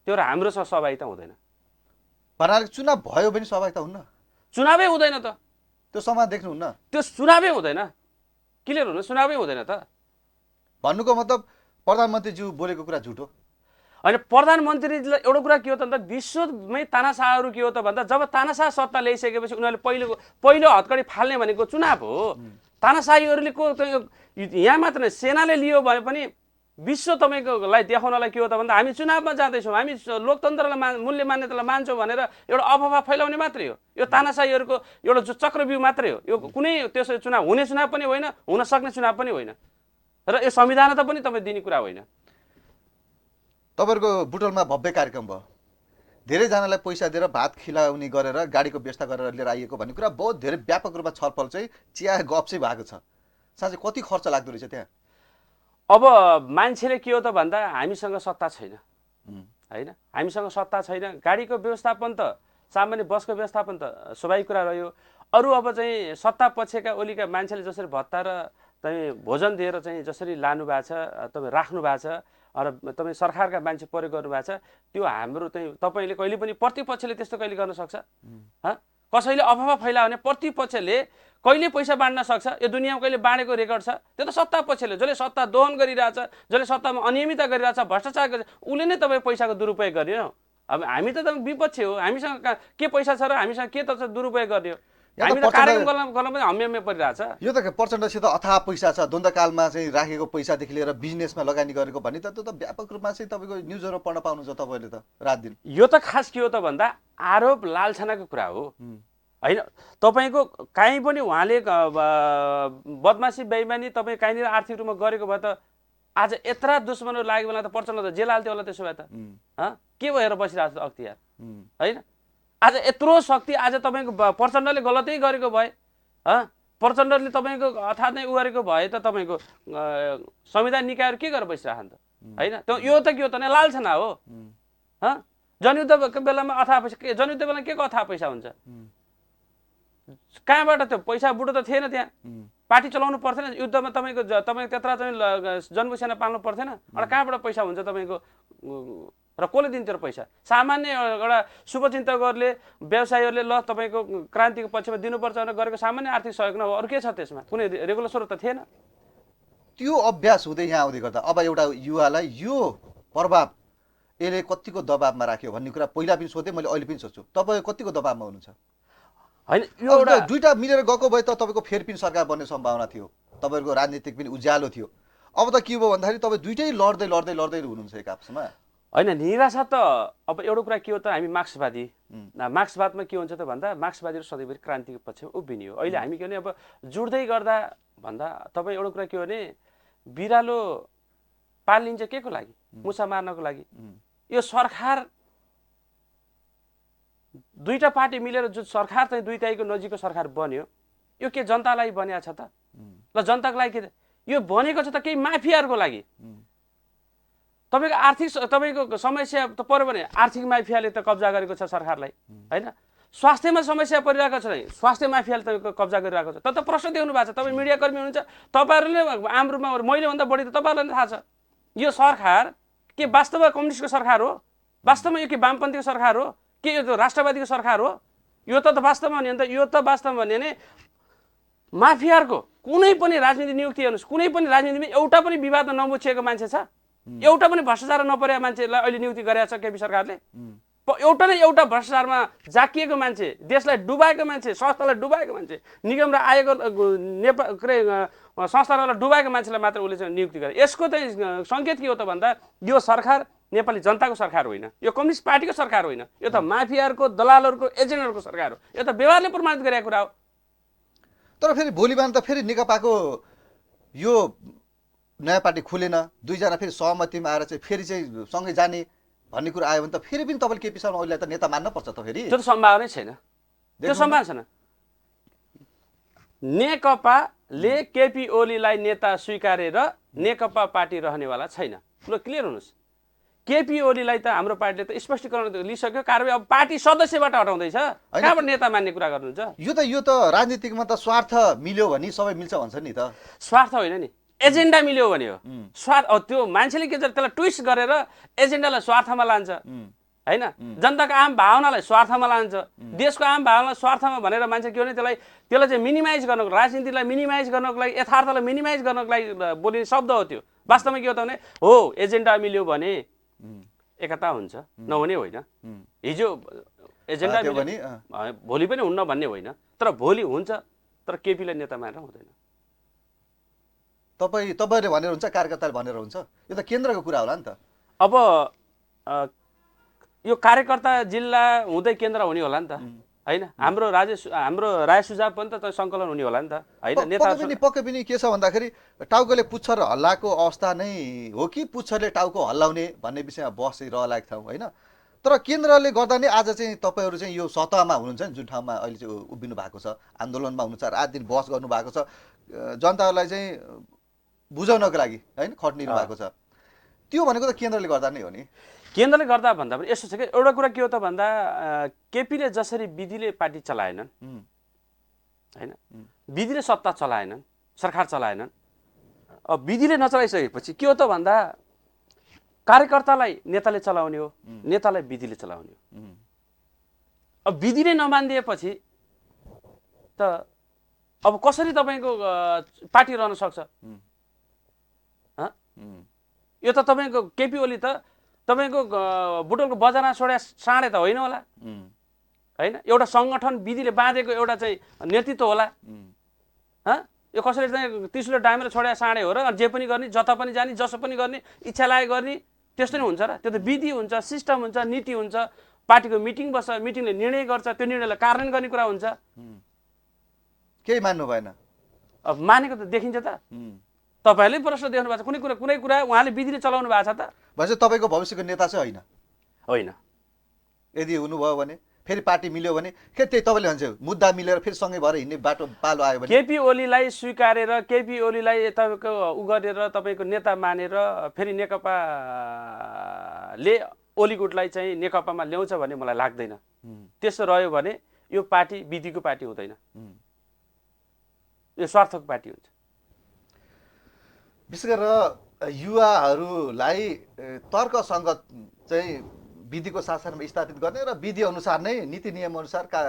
त्यो र हाम्रो सहभागिता हुँदैन। भन्नाले चुनाव भयो भने सहभागिता हुन्न? चुनावै हुँदैन त। त्यो समाज देख्नुहुन्न? त्यो चुनावै हुँदैन। क्लियर हुनु, चुनावै हुँदैन त। भन्नुको मतलब प्रधानमन्त्रीज्यू बोलेको कुरा झुटो होइन। प्रधानमन्त्रीलाई एउटा कुरा के हो त भन्दा विश्वमै तानाशाहहरू के हो त भन्दा जब तानाशाह सत्ता ल्याइसकेपछि उनीहरूले पहिलो हतकडी फाल्ने भनेको चुनाव हो। तानाशाहीहरूले को यहाँ मात्र नै सेनाले लियो भने पनि विश्व तपाईँकोलाई देखाउनलाई के हो त भन्दा हामी चुनावमा जाँदैछौँ, हामी लोकतन्त्रलाई मूल्य मान्यतालाई मान्छौँ भनेर एउटा अफवाह फैलाउने मात्रै हो। यो तानाशाहीहरूको एउटा जो चक्रव्यूह मात्रै हो। यो कुनै त्यसो चुनाव हुने चुनाव पनि होइन, हुन सक्ने चुनाव पनि होइन र यो संविधान पनि तपाईँ दिने कुरा होइन। तपाईँहरूको बुटोलमा भव्य कार्यक्रम भयो, धेरैजनालाई पैसा दिएर भात खिलाउने गरेर गाडीको व्यवस्था गरेर लिएर आइएको भन्ने कुरा बहुत धेरै व्यापक रूपमा छलफल चाहिँ चिया गफ चाहिँ भएको छ। साँच्चै कति खर्च लाग्दो रहेछ त्यहाँ? अब मान्छेले के हो त भन्दा हामीसँग सत्ता छैन होइन। हामीसँग सत्ता छैन। गाडीको व्यवस्थापन त सामान्य बसको व्यवस्थापन त स्वाभाविक कुरा रह्यो। अरू अब चाहिँ सत्ता पक्षका ओलीका मान्छेले जसरी भत्ता र तपाईँ भोजन दिएर चाहिँ जसरी लानु भएको छ, तपाईँ राख्नु भएको छ र तपाईँ सरकारका मान्छे प्रयोग गर्नुभएको छ, त्यो हाम्रो चाहिँ तपाईँले कहिले पनि प्रतिपक्षले त्यस्तो कहिले गर्न सक्छ? कसैले अफवाह फैलायो भने प्रतिपक्षले कहिले पैसा बाँड्न सक्छ? यो दुनियाँमा कहिले बाँडेको रेकर्ड छ? त्यो त सत्ता पक्षले जसले सत्ता दोहन गरिरहेछ, जसले सत्तामा अनियमितता गरिरहेछ, भ्रष्टाचार गरिरहेछ, उसले नै तपाईँ पैसाको दुरुपयोग गर्ने हो। अब हामी त विपक्ष हो, हामीसँग के पैसा छ र हामीसँग के त दुरुपयोग गर्ने हो? यहाँ त हामी त कार्यक्रम गर्न पनि हम्मे परिरहेछ। यो त प्रचण्डसित अथाह पैसा छ, द्वन्द्वकालमा चाहिँ राखेको पैसादेखि लिएर बिजनेसमा लगानी गरेको भन्ने त त्यो त व्यापक रूपमा चाहिँ तपाईँको न्युजहरू पढ्न पाउनुहुन्छ तपाईँले त रात दिन। यो त खास के हो त भन्दा आरोप लालछनाको कुरा हो होइन। तपाईँको काहीँ पनि उहाँले बदमासी बेइमानी तपाईँ कहीँनिर आर्थिक रूपमा गरेको भए त आज यत्रा दुश्मनहरू लाग्यो भने त प्रचण्ड त जेल हाल्थ्यो होला त्यसो भए त। के भएर बसिरहेको छ अख्तियार होइन? आज यत्रो शक्ति आज तपाईँको प्रचण्डले गलतै गरेको भए प्रचण्डले तपाईँको अर्थात् नै उ गरेको भए त तपाईँको संविधान निकायहरू के गरेर बसिरहन् त होइन? त्यो यो त के हो त नै लालछना हो। जनयुद्धको बेलामा अथाह पैसा, जनयुद्ध बेलामा के को अथाह पैसा हुन्छ? कहाँबाट त्यो पैसा बुढो त थिएन त्यहाँ, पार्टी चलाउनु पर्थेन, युद्धमा तपाईँको त्यत्रा चाहिँ जनमुसेना पाल्नु पर्थेन, अनि कहाँबाट पैसा हुन्छ तपाईँको र कसले दिन्थ्यो र पैसा? सामान्य एउटा शुभचिन्तकहरूले व्यवसायीहरूले ल तपाईँको क्रान्तिको पक्षमा दिनुपर्छ भनेर गरेको सामान्य आर्थिक सहयोग नहो, अरू के छ त्यसमा? कुनै रेगुलर स्रोत त थिएन। त्यो अभ्यास हुँदै यहाँ आउँदै गर्दा अब एउटा युवालाई यो प्रभाव यसले कतिको दबाबमा राख्यो भन्ने कुरा पहिला पनि सोधेँ, मैले अहिले पनि सोध्छु, तपाईँ कतिको दबाबमा हुनुहुन्छ? होइन यो एउटा दुईटा मिलेर गएको भए त तपाईँको फेरि पनि सरकार बन्ने सम्भावना थियो, तपाईँहरूको राजनीतिक पनि उज्यालो थियो। अब त के भयो भन्दाखेरि तपाईँ दुइटै लड्दै लड्दै लड्दै हुनुहुन्छ एक आपसमा होइन। निराशा त अब एउटा कुरा के हो त, हामी मार्क्सवादी, मार्क्सवादमा के हुन्छ त भन्दा मार्क्सवादीहरू सधैँभरि क्रान्तिको पक्षमा उभिने हो। अहिले हामी के भने अब जुट्दै गर्दा भन्दा तपाईँ एउटा कुरा के हो भने बिरालो पालिन्छ के को लागि? मुसा मार्नको लागि। यो सरकार दुईटा पार्टी मिलेर जुन सरकार चाहिँ दुईटाको नजिकको सरकार बन्यो, यो के जनतालाई बनिया छ त? ल जनताको लागि के यो बनेको छ त केही माफियाहरूको लागि। तपाईँको आर्थिक तपाईँको समस्या त पर्यो भने आर्थिक माफियाले त कब्जा गरेको छ सरकारलाई होइन। स्वास्थ्यमा समस्या परिरहेको छ भने स्वास्थ्य माफियाले तपाईँको कब्जा गरिरहेको छ। त प्रश्न देख्नु भएको छ, तपाईँ मिडियाकर्मी हुनुहुन्छ, तपाईँहरूले आम रूपमा मैले भन्दा बढी त तपाईँहरूलाई थाहा छ यो सरकार के वास्तवमा कम्युनिस्टको सरकार हो? वास्तवमा यो के वामपन्थीको सरकार हो के यो त राष्ट्रवादीको सरकार हो? यो त वास्तवमा भने त यो त वास्तवमा भने माफियाहरूको कुनै पनि राजनीति नियुक्ति हेर्नुहोस्, कुनै पनि राजनीतिमा एउटा पनि विवादमा नमुछिएको मान्छे छ? एउटा पनि भ्रष्टाचार नपरेको मान्छेलाई अहिले नियुक्ति गरेको छ केपी सरकारले? एउटा न एउटा भ्रष्टाचारमा जाकिएको मान्छे, देशलाई डुबाएको मान्छे, संस्थालाई डुबाएको मान्छे, निगम र आयोगको नेपाल संस्थाहरूलाई डुबाएको मान्छेलाई मात्र उसले चाहिँ नियुक्ति गरे। यसको चाहिँ सङ्केत के हो त भन्दा यो सरकार नेपाली जनताको सरकार होइन, यो कम्युनिस्ट पार्टीको सरकार होइन, यो त माफियाहरूको दलालहरूको एजेन्टहरूको सरकार हो। यो त व्यवहारले प्रमाणित गरेको कुरा हो। तर फेरि भोलि बिहान त फेरि नेकपाको यो नयाँ पार्टी खुलेन, दुईजना फेरि सहमतिमा आएर चाहिँ फेरि चाहिँ सँगै जाने भन्ने कुरा आयो भने त फेरि पनि तपाईँले केपी शर्मा ओलीलाई त नेता मान्न पर्छ त फेरि? त्यो त सम्भावनै छैन, त्यो सम्भावना छैन। नेकपाले केपी ओलीलाई नेता स्वीकारेर नेकपा पार्टी रहनेवाला छैन। ल क्लियर हुनुहोस्, केपी ओलीलाई त हाम्रो पार्टीले त स्पष्टीकरण लिइसक्यो, कारबाही अब पार्टी सदस्यबाट हटाउँदैछ, कहाँबाट नेता मान्ने कुरा गर्नुहुन्छ? यो त राजनीतिकमा त स्वार्थ मिल्यो भने सबै मिल्छ भन्छ नि त। स्वार्थ होइन नि, एजेन्डा मिल्यो भने हो स्वार्थ। त्यो मान्छेले के त्यसलाई ट्विस्ट गरेर एजेन्डालाई स्वार्थमा लान्छ होइन, जनताको आम भावनालाई स्वार्थमा लान्छ, देशको आम भावनालाई स्वार्थमा भनेर मान्छे के भने त्यसलाई चाहिँ मिनिमाइज गर्नको, राजनीतिलाई मिनिमाइज गर्नको लागि, यथार्थलाई मिनिमाइज गर्नको लागि बोलिने शब्द हो त्यो। वास्तवमा के हो त भने हो एजेन्डा मिल्यो भने एकता हुन्छ, नहुने होइन। हिजो एजेन्डा भोलि पनि हुन्न भन्ने होइन, तर भोलि हुन्छ, तर केपीलाई नेता मानेर हुँदैन। तपाईँले भनेर हुन्छ, कार्यकर्ताले भनेर हुन्छ, यो त केन्द्रको कुरा होला नि त। अब यो कार्यकर्ता जिल्ला हुँदै केन्द्र हुने होला नि त होइन। हाम्रो राय सुझाव पनि त सङ्कलन हुने होला नि त होइन। पक्कै पनि के छ भन्दाखेरि टाउकोले पुच्छर हल्लाएको अवस्था नै हो कि पुच्छरले टाउको हल्लाउने भन्ने विषयमा बहस रहलायक ठाउँ होइन। तर केन्द्रले गर्दा नै आज चाहिँ तपाईँहरू चाहिँ यो सतहमा हुनुहुन्छ नि, जुन ठाउँमा अहिले चाहिँ उभिनु भएको छ, आन्दोलनमा हुनुहुन्छ, रात दिन बहस गर्नु भएको छ, जनताहरूलाई चाहिँ बुझाउनको लागि होइन खट्निनु भएको छ, त्यो भनेको त केन्द्रले गर्दा नै हो नि। केन्द्रले गर्दा भन्दा पनि यस्तो छ कि एउटा कुरा के हो त भन्दा केपीले जसरी विधिले पार्टी चलाएनन् होइन, विधिले सत्ता चलाएनन्, सरकार चलाएनन्। अब विधिले नचलाइसकेपछि के हो त भन्दा कार्यकर्तालाई नेताले चलाउने हो, नेतालाई विधिले चलाउने हो। अब विधिले नमानिदिएपछि त अब कसरी तपाईँको पार्टी रहन सक्छ? यो त तपाईँको केपी ओली त तपाईँको बुटोलको बजारमा छोडे साँडे त होइन होला होइन, एउटा सङ्गठन विधिले बाँधेको एउटा चाहिँ नेतृत्व होला। यो कसैले चाहिँ त्रिशुलले डामेर छोडे साँडे हो र जे पनि गर्ने, जता पनि जाने, जसो पनि गर्ने, इच्छा लागे गर्ने, त्यस्तो नै हुन्छ र? त्यो त विधि हुन्छ, सिस्टम हुन्छ, नीति हुन्छ, पार्टीको मिटिङ बस्छ, मिटिङले निर्णय गर्छ, त्यो निर्णयलाई कार्यान्वयन गर्ने कुरा हुन्छ। केही मान्नु भएन? अब मानेको त देखिन्छ त, तपाईँहरूले प्रश्न देख्नु भएको छ। कुनै कुरा उहाँले विधिले चलाउनु भएको छ त? भनेपछि तपाईँको भविष्यको नेता चाहिँ होइन? होइन। यदि हुनुभयो भने, फेरि पार्टी मिल्यो भने, फेरि त्यही तपाईँले भन्छ मुद्दा मिलेर फेरि सँगै भएर हिँड्ने बाटो पालो आयो भने? केपी ओलीलाई स्वीकारेर, केपी ओलीलाई तपाईँको उ गरेर, तपाईँको नेता मानेर फेरि नेकपाले ओली गुटलाई चाहिँ नेकपामा ल्याउँछ भन्ने मलाई लाग्दैन। त्यसो रह्यो भने यो पार्टी विधिको पार्टी हुँदैन, यो स्वार्थको पार्टी हुन्छ। विशेष गरेर युवाहरूलाई तर्कसङ्गत चाहिँ विधिको शासनमा स्थापित गर्ने र विधि अनुसार नै, नीति नियम अनुसारका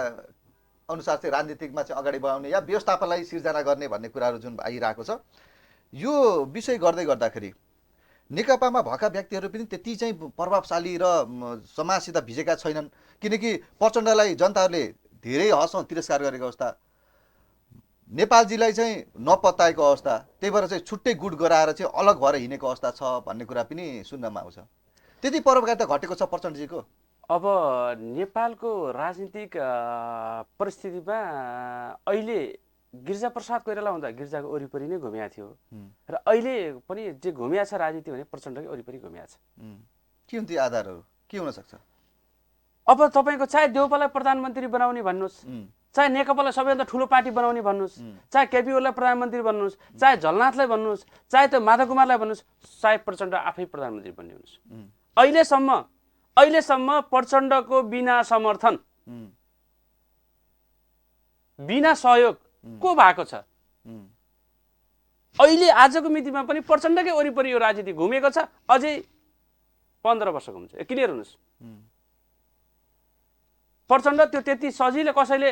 अनुसार चाहिँ राजनीतिकमा चाहिँ अगाडि बढाउने या व्यवस्थापनलाई सिर्जना गर्ने भन्ने कुराहरू जुन आइरहेको छ, यो विषय गर्दै गर्दाखेरि नेकपामा भएका व्यक्तिहरू पनि त्यति चाहिँ प्रभावशाली र समाजसित भिजेका छैनन्। किनकि प्रचण्डलाई जनताहरूले धेरै हदसम्म तिरस्कार गरेको अवस्था, नेपालजीलाई चाहिँ नपत्याएको अवस्था, त्यही भएर चाहिँ छुट्टै गुट गराएर चाहिँ अलग भएर हिँडेको अवस्था छ भन्ने कुरा पनि सुन्नमा आउँछ। त्यति परोपकारिता घटेको छ प्रचण्डजीको? अब नेपालको राजनीतिक परिस्थितिमा अहिले गिरिजाप्रसाद कोइराला हुँदा गिर्जाको वरिपरि नै घुमिया थियो र अहिले पनि जे घुमिया छ राजनीति भने प्रचण्डकै वरिपरि घुमिया छ। के हुन् ती आधारहरू? के हुन सक्छ? अब तपाईँको चाहे देउपालाई प्रधानमन्त्री बनाउने भन्नुहोस्, चाहे नेकपालाई सबैभन्दा ठुलो पार्टी बनाउने भन्नुहोस्, चाहे केपी ओलीलाई प्रधानमन्त्री भन्नुहोस्, चाहे झलनाथलाई भन्नुहोस्, चाहे त्यो माधव कुमारलाई भन्नुहोस्, चाहे प्रचण्ड आफै प्रधानमन्त्री बन्ने हुनुहोस्, अहिलेसम्म प्रचण्डको बिना समर्थन, बिना सहयोग को भएको छ? अहिले आजको मितिमा पनि प्रचण्डकै वरिपरि यो राजनीति घुमेको छ। अझै 15 वर्ष घुम्छ। क्लियर हुनुहोस्, प्रचण्ड त्यो त्यति सजिलै कसैले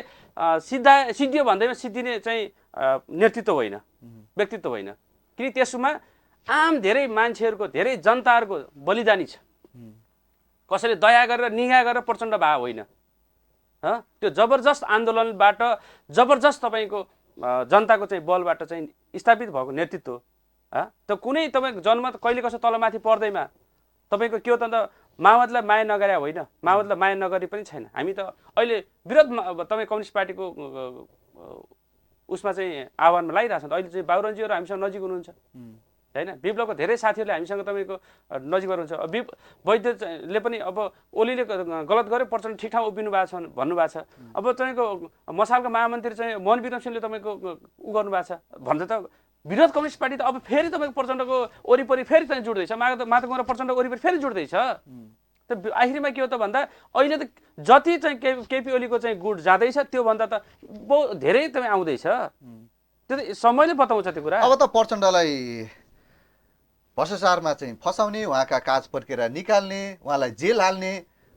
सिद्धियो भन्दैमा सिद्धिने चाहिँ नेतृत्व होइन, व्यक्तित्व होइन। किन त्यसमा आम धेरै मान्छेहरूको, धेरै जनताहरूको बलिदानी छ। कसैले दया गरेर निगा गरेर प्रचण्ड भए होइन। त्यो जबरजस्त आन्दोलनबाट, जबरजस्त तपाईँको जनताको चाहिँ बलबाट चाहिँ स्थापित भएको नेतृत्व। त कुनै तपाईँको जनमत कहिले कसो तलमाथि पर्दैमा तपाईँको के हो त माओवादीलाई माया नगरे होइन, माओवादीलाई माया नगरी पनि छैन। हामी त अहिले विरोध तपाईँ कम्युनिस्ट पार्टीको उसमा चाहिँ आह्वानमा लागिरहेको छ। अहिले चाहिँ बाबुरामजीहरू हामीसँग नजिक हुनुहुन्छ होइन, विप्लवको धेरै साथीहरूले हामीसँग तपाईँको नजिक हुनुहुन्छ। वैद्यले पनि अब ओलीले गलत गर्यो, प्रचण्ड ठिक ठाउँ उभिनु भएको छ भन्नुभएको छ। अब तपाईँको मसालको महामन्त्री चाहिँ मोहन विक्रम सिंहले तपाईँको उ गर्नुभएको छ भन्दा त विरोध कम्युनिस्ट पार्टी त अब फेरि तपाईँको प्रचण्डको वरिपरि फेरि चाहिँ जुट्दैछ, माधव कुमार प्रचण्डको वरिपरि फेरि जुट्दैछ। त आखिरमा के हो त भन्दा अहिले त जति चाहिँ केपी ओलीको चाहिँ गुट जाँदैछ त्योभन्दा त बहुत धेरै तपाईँ आउँदैछ। त्यो त समयले बताउँछ त्यो कुरा। अब त प्रचण्डलाई भ्रष्टाचारमा चाहिँ फसाउने, उहाँका काज पड्केर निकाल्ने, उहाँलाई जेल हाल्ने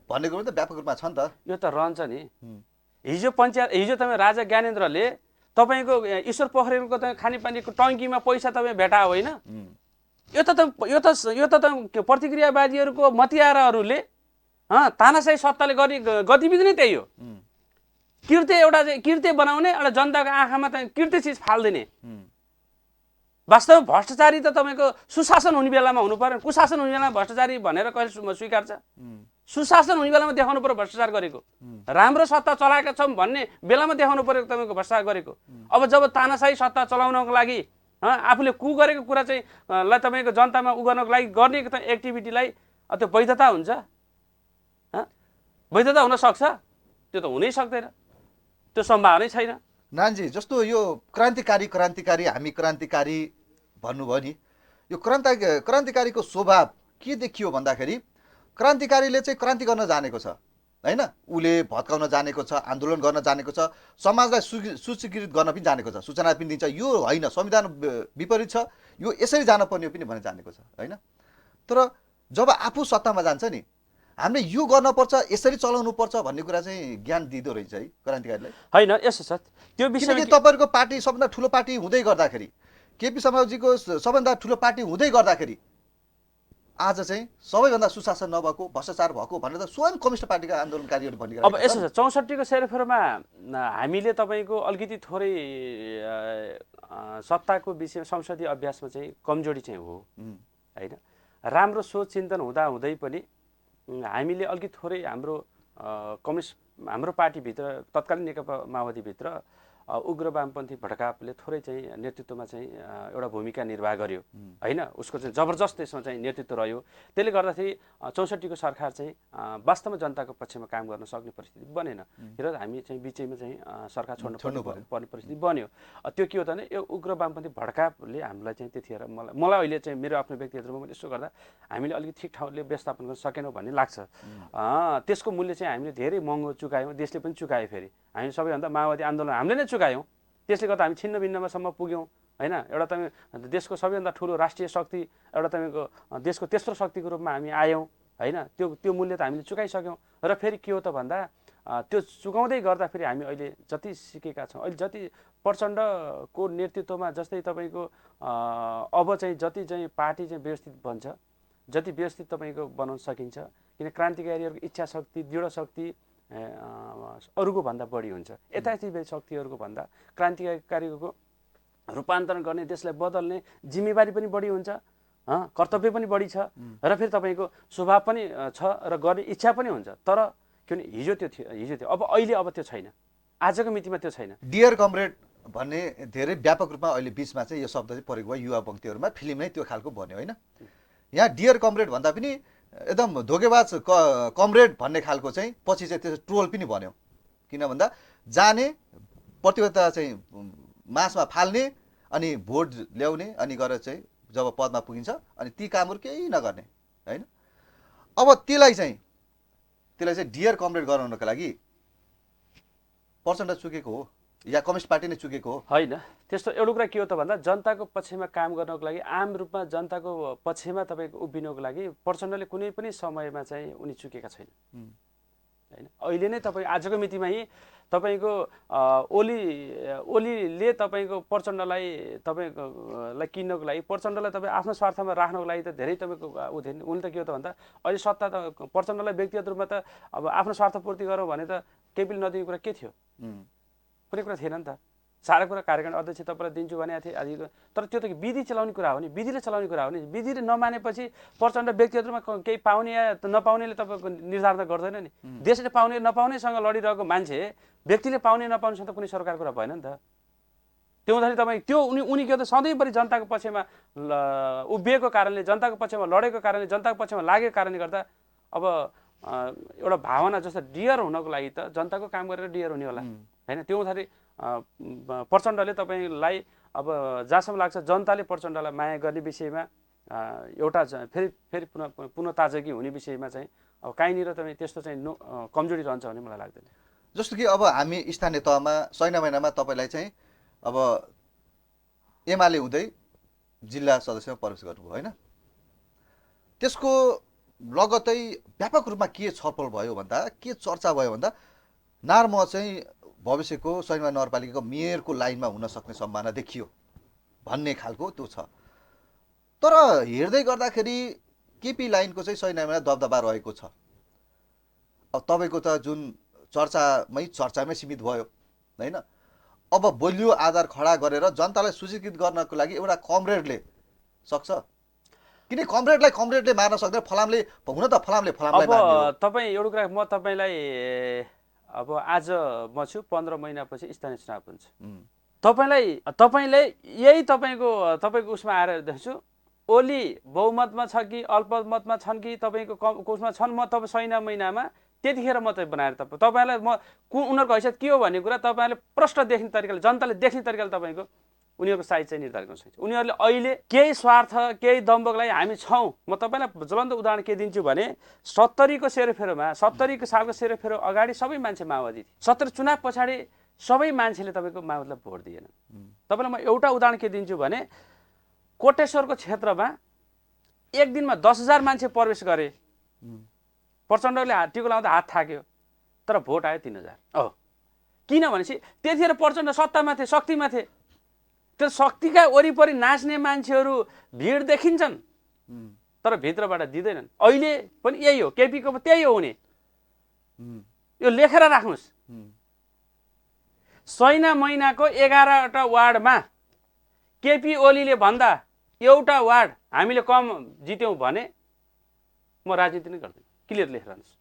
भन्ने कुरो त व्यापक रूपमा छ नि त। यो त रहन्छ नि। हिजो तपाईँ राजा ज्ञानेन्द्रले तपाईँको ईश्वर पोखरेलको त खानेपानीको टङ्कीमा पैसा तपाईँ भेटा होइन? यो त प्रतिक्रियावादीहरूको मतियाराहरूले तानाशाही सत्ताले गर्ने गतिविधि नै त्यही हो। कृत्य बनाउने, एउटा जनताको आँखामा चाहिँ कृत्य चिज फालिदिने। वास्तवमा भ्रष्टाचारी त तपाईँको सुशासन हुने बेलामा हुनु पर्यो। कुशासन हुने बेलामा भ्रष्टाचारी भनेर कहिले स्वीकार्छ? सुशासन हुने बेलामा देखाउनु पर्यो भ्रष्टाचार गरेको, राम्रो सत्ता चलाएका छौँ भन्ने बेलामा देखाउनु पर्यो तपाईँको भ्रष्टाचार गरेको। अब जब तानाशाही सत्ता चलाउनको लागि आफूले कु गरेको कुरा चाहिँ तपाईँको जनतामा उ गर्नको लागि गर्ने एक्टिभिटीलाई त्यो वैधता हुन्छ? वैधता हुन सक्छ? त्यो त हुनै सक्दैन, त्यो सम्भावनै छैन। नानजी, जस्तो यो क्रान्तिकारी हामी क्रान्तिकारी भन्नुभयो नि, यो क्रान्तिकारीको स्वभाव के देखियो भन्दाखेरि क्रान्तिकारीले चाहिँ क्रान्ति गर्न जानेको छ होइन, उसले भत्काउन जानेको छ, आन्दोलन गर्न जानेको छ, समाजलाई सुस्वीकृत गर्न पनि जानेको छ, सूचना पनि दिन्छ। यो होइन, संविधान विपरीत छ, यो यसरी जानुपर्ने पनि भनेर जानेको छ होइन। तर जब आफू सत्तामा जान्छ नि, हामीले यो गर्नुपर्छ, यसरी चलाउनु पर्छ भन्ने कुरा चाहिँ ज्ञान दिँदो रहेछ है क्रान्तिकारीलाई? होइन, यसो छ त्यो विषय। किनकि तपाईँहरूको पार्टी सबभन्दा ठुलो पार्टी हुँदै गर्दाखेरि, केपी शर्माजीको सबभन्दा ठुलो पार्टी हुँदै गर्दाखेरि आज चाहिँ सबैभन्दा सुशासन नभएको भ्रष्टाचार भएको भनेर त स्वयं कम्युनिस्ट पार्टीका आन्दोलनकारीहरू भनिरहेका अब यसो छ 64 को सेरोफेरोमा हामीले तपाईँको अलिकति थोरै सत्ताको विषय संसदीय अभ्यासमा चाहिँ कमजोरी चाहिँ हो होइन। राम्रो सोच चिन्तन हुँदै पनि हामीले अलिकति थोरै हाम्रो कम्युनिस्ट हाम्रो पार्टीभित्र तत्कालीन नेकपा माओवादीभित्र उग्र वामपन्थी भड्कापले थोरै चाहिँ नेतृत्वमा चाहिँ एउटा भूमिका निर्वाह गर्यो होइन। उसको चाहिँ जबरजस्त त्यसमा चाहिँ नेतृत्व रह्यो। त्यसले गर्दाखेरि 64 को सरकार चाहिँ वास्तवमा जनताको पक्षमा काम गर्न सक्ने परिस्थिति बनेन र हामी चाहिँ बिचैमा चाहिँ सरकार छोड्नु पर्ने परिस्थिति बन्यो। त्यो के हो त भने यो उग्र वामपन्थी भड्कापले हामीलाई चाहिँ त्यतिखेर मलाई अहिले चाहिँ मेरो आफ्नो व्यक्तिगत रूपमा यसो गर्दा हामीले अलिकति ठिक ठाउँले व्यवस्थापन गर्न सकेनौँ भन्ने लाग्छ। त्यसको मूल्य चाहिँ हामीले धेरै महँगो चुकायौँ, देशले पनि चुकायो। फेरि हामी सबैभन्दा माओवादी आन्दोलन हामीले नै चुकायौँ। त्यसले गर्दा हामी छिन्न भिन्नमासम्म पुग्यौँ होइन। एउटा तपाईँ देशको सबैभन्दा ठुलो राष्ट्रिय शक्ति, एउटा तपाईँको देशको तेस्रो शक्तिको रूपमा हामी आयौँ होइन। त्यो मूल्य त हामीले चुकाइसक्यौँ। र फेरि के हो त भन्दा त्यो चुकाउँदै गर्दाखेरि हामी अहिले जति सिकेका छौँ, अहिले जति प्रचण्डको नेतृत्वमा जस्तै तपाईँको अब चाहिँ जति चाहिँ पार्टी चाहिँ व्यवस्थित बन्छ, जति व्यवस्थित तपाईँको बनाउन सकिन्छ, किन क्रान्तिकारीहरूको इच्छा शक्ति, दृढ शक्ति अरूको भन्दा बढी हुन्छ। यथास्थित शक्तिहरूको भन्दा क्रान्तिकारीको रूपान्तरण गर्ने, देशलाई बदल्ने जिम्मेवारी पनि बढी हुन्छ, कर्तव्य पनि बढी छ र फेरि तपाईँको स्वभाव पनि छ र गर्ने इच्छा पनि हुन्छ। तर किन हिजो त्यो थियो, अब अहिले अब त्यो छैन, आजको मितिमा त्यो छैन। डियर कमरेड भन्ने धेरै व्यापक रूपमा अहिले बिचमा चाहिँ यो शब्द चाहिँ प्रयोग भयो युवा पङ्क्तिहरूमा। फिल्म नै त्यो खालको भन्यो होइन। यहाँ डियर कमरेड भन्दा पनि एकदम धोकेबाज कमरेड भन्ने खालको चाहिँ पछि चाहिँ त्यो ट्रोल पनि भन्यो। किन भन्दा जाने प्रतिबद्धता चाहिँ मासमा फाल्ने अनि भोट ल्याउने अनि गरेर चाहिँ जब पदमा पुगिन्छ अनि ती कामहरू केही नगर्ने होइन। अब त्यसलाई चाहिँ डियर कमरेड गराउनको लागि प्रचण्ड चुकेको हो या कम्युनिस्ट पार्टी नै चुकेको हो होइन। त्यस्तो एउटा कुरा के हो त भन्दा जनताको पक्षमा काम गर्नको लागि, आम रूपमा जनताको पक्षमा तपाईँको उभिनको लागि प्रचण्डले कुनै पनि समयमा चाहिँ उनी चुकेका छैन होइन। अहिले नै तपाईँ आजको मितिमा यही तपाईँको ओलीले तपाईँको प्रचण्डलाई किन्नको लागि, प्रचण्डलाई तपाईँ आफ्नो स्वार्थमा राख्नको लागि त धेरै तपाईँको उनी त के हो त भन्दा अहिले सत्ता त प्रचण्डलाई व्यक्तिगत रूपमा त अब आफ्नो स्वार्थपूर्ति गरौँ भने त केही पनि नदिने कुरा के थियो? कुनै कुरा थिएन नि त। सारा कुरा कार्यकारिणी अध्यक्ष तपाईँलाई दिन्छु भनेको थिएँ आदि। तर त्यो त विधि चलाउने कुरा हो नि, विधिले चलाउने कुरा हो नि। विधिले नमानेपछि प्रचण्ड व्यक्तिगत रूपमा केही पाउने या नपाउनेले तपाईँको निर्धारण गर्दैन नि। देशले पाउने नपाउनेसँग लडिरहेको मान्छे व्यक्तिले पाउने नपाउनेसँग त कुनै सरकार कुरा भएन नि त। त्यो हुँदाखेरि तपाईँ त्यो उनी के हो त सधैँभरि जनताको पक्षमा उभिएको कारणले, जनताको पक्षमा लडेको कारणले, जनताको पक्षमा लागेको कारणले गर्दा अब एउटा भावना जस्तो डियर हुनको लागि त जनताको काम गरेर डियर हुने होला होइन। त्यो हुँदाखेरि प्रचण्डले तपाईँलाई अब जहाँसम्म लाग्छ जनताले प्रचण्डलाई माया गर्ने विषयमा एउटा फेरि पुनः ताजगी हुने विषयमा चाहिँ अब काहीँनिर तपाईँ त्यस्तो चाहिँ कमजोरी रहन्छ भन्ने मलाई लाग्दैन। जस्तो कि अब हामी स्थानीय तहमा छैन महिनामा तपाईँलाई चाहिँ अब एमाले हुँदै जिल्ला सदस्यमा प्रवेश गर्नुभयो होइन। त्यसको लगतै व्यापक रूपमा के छलफल भयो भन्दा, के चर्चा भयो भन्दा नार्म चाहिँ भविष्यको सैनमा नगरपालिकाको मेयरको लाइनमा हुन सक्ने सम्भावना देखियो भन्ने खालको त्यो छ। तर हेर्दै गर्दाखेरि केपी लाइनको चाहिँ सैनामा दबदबा रहेको छ। अब तपाईँको त जुन चर्चामै सीमित भयो होइन। अब बलियो आधार खडा गरेर जनतालाई सूचीकृत गर्नको लागि एउटा कमरेडले सक्छ। किन कमरेडले मार्न सक्दैन, फलामले हुन त फलामलाई अब तपाईँ एउटा कुरा म तपाईँलाई अब आज म छु 15 महिनापछि स्थानीय चुनाव हुन्छ। तपाईँले यही तपाईँको उसमा आएर देख्छु ओली बहुमतमा छ कि अल्पमतमा छन् कि तपाईँको उसमा छन्। म तपाईँ छैन महिनामा त्यतिखेर म चाहिँ बनाएर तपाईँलाई म उनीहरूको हैसियत के हो भन्ने कुरा तपाईँले प्रश्न देख्ने तरिकाले, जनताले देख्ने तरिकाले तपाईँको उनीहरूको साइज चाहिँ निर्धारण गर्न सक्छ। उनीहरूले अहिले केही स्वार्थ केही दम्बको लागि हामी छौँ। म तपाईँलाई ज्वलन्त उदाहरण के दिन्छु भने 70 को सालको सेरोफेरो अगाडि सबै मान्छे माओवादी थिए। 70 चुनाव पछाडि सबै मान्छेले तपाईँको माओवादीलाई भोट दिएन। तपाईँलाई म एउटा उदाहरण के दिन्छु भने कोटेश्वरको क्षेत्रमा एक दिनमा 10,000 मान्छे प्रवेश गरे। प्रचण्डले टिको लाउँदा हात थाक्यो तर भोट आयो 3,000। किनभनेपछि त्यतिखेर प्रचण्ड सत्तामा थिए, शक्तिमा थिए। त्यो शक्तिका वरिपरि नाच्ने मान्छेहरू भिड देखिन्छन् तर भित्रबाट दिँदैनन्। अहिले पनि यही हो, केपीको त्यही हो हुने। यो लेखेर राख्नुहोस्। सैना महिनाको 11वटा वार्डमा केपी ओलीले भन्दा एउटा वार्ड हामीले कम जित्यौँ भने म राजनीति नै गर्दैन। क्लियर लेखेर राख्नुहोस्।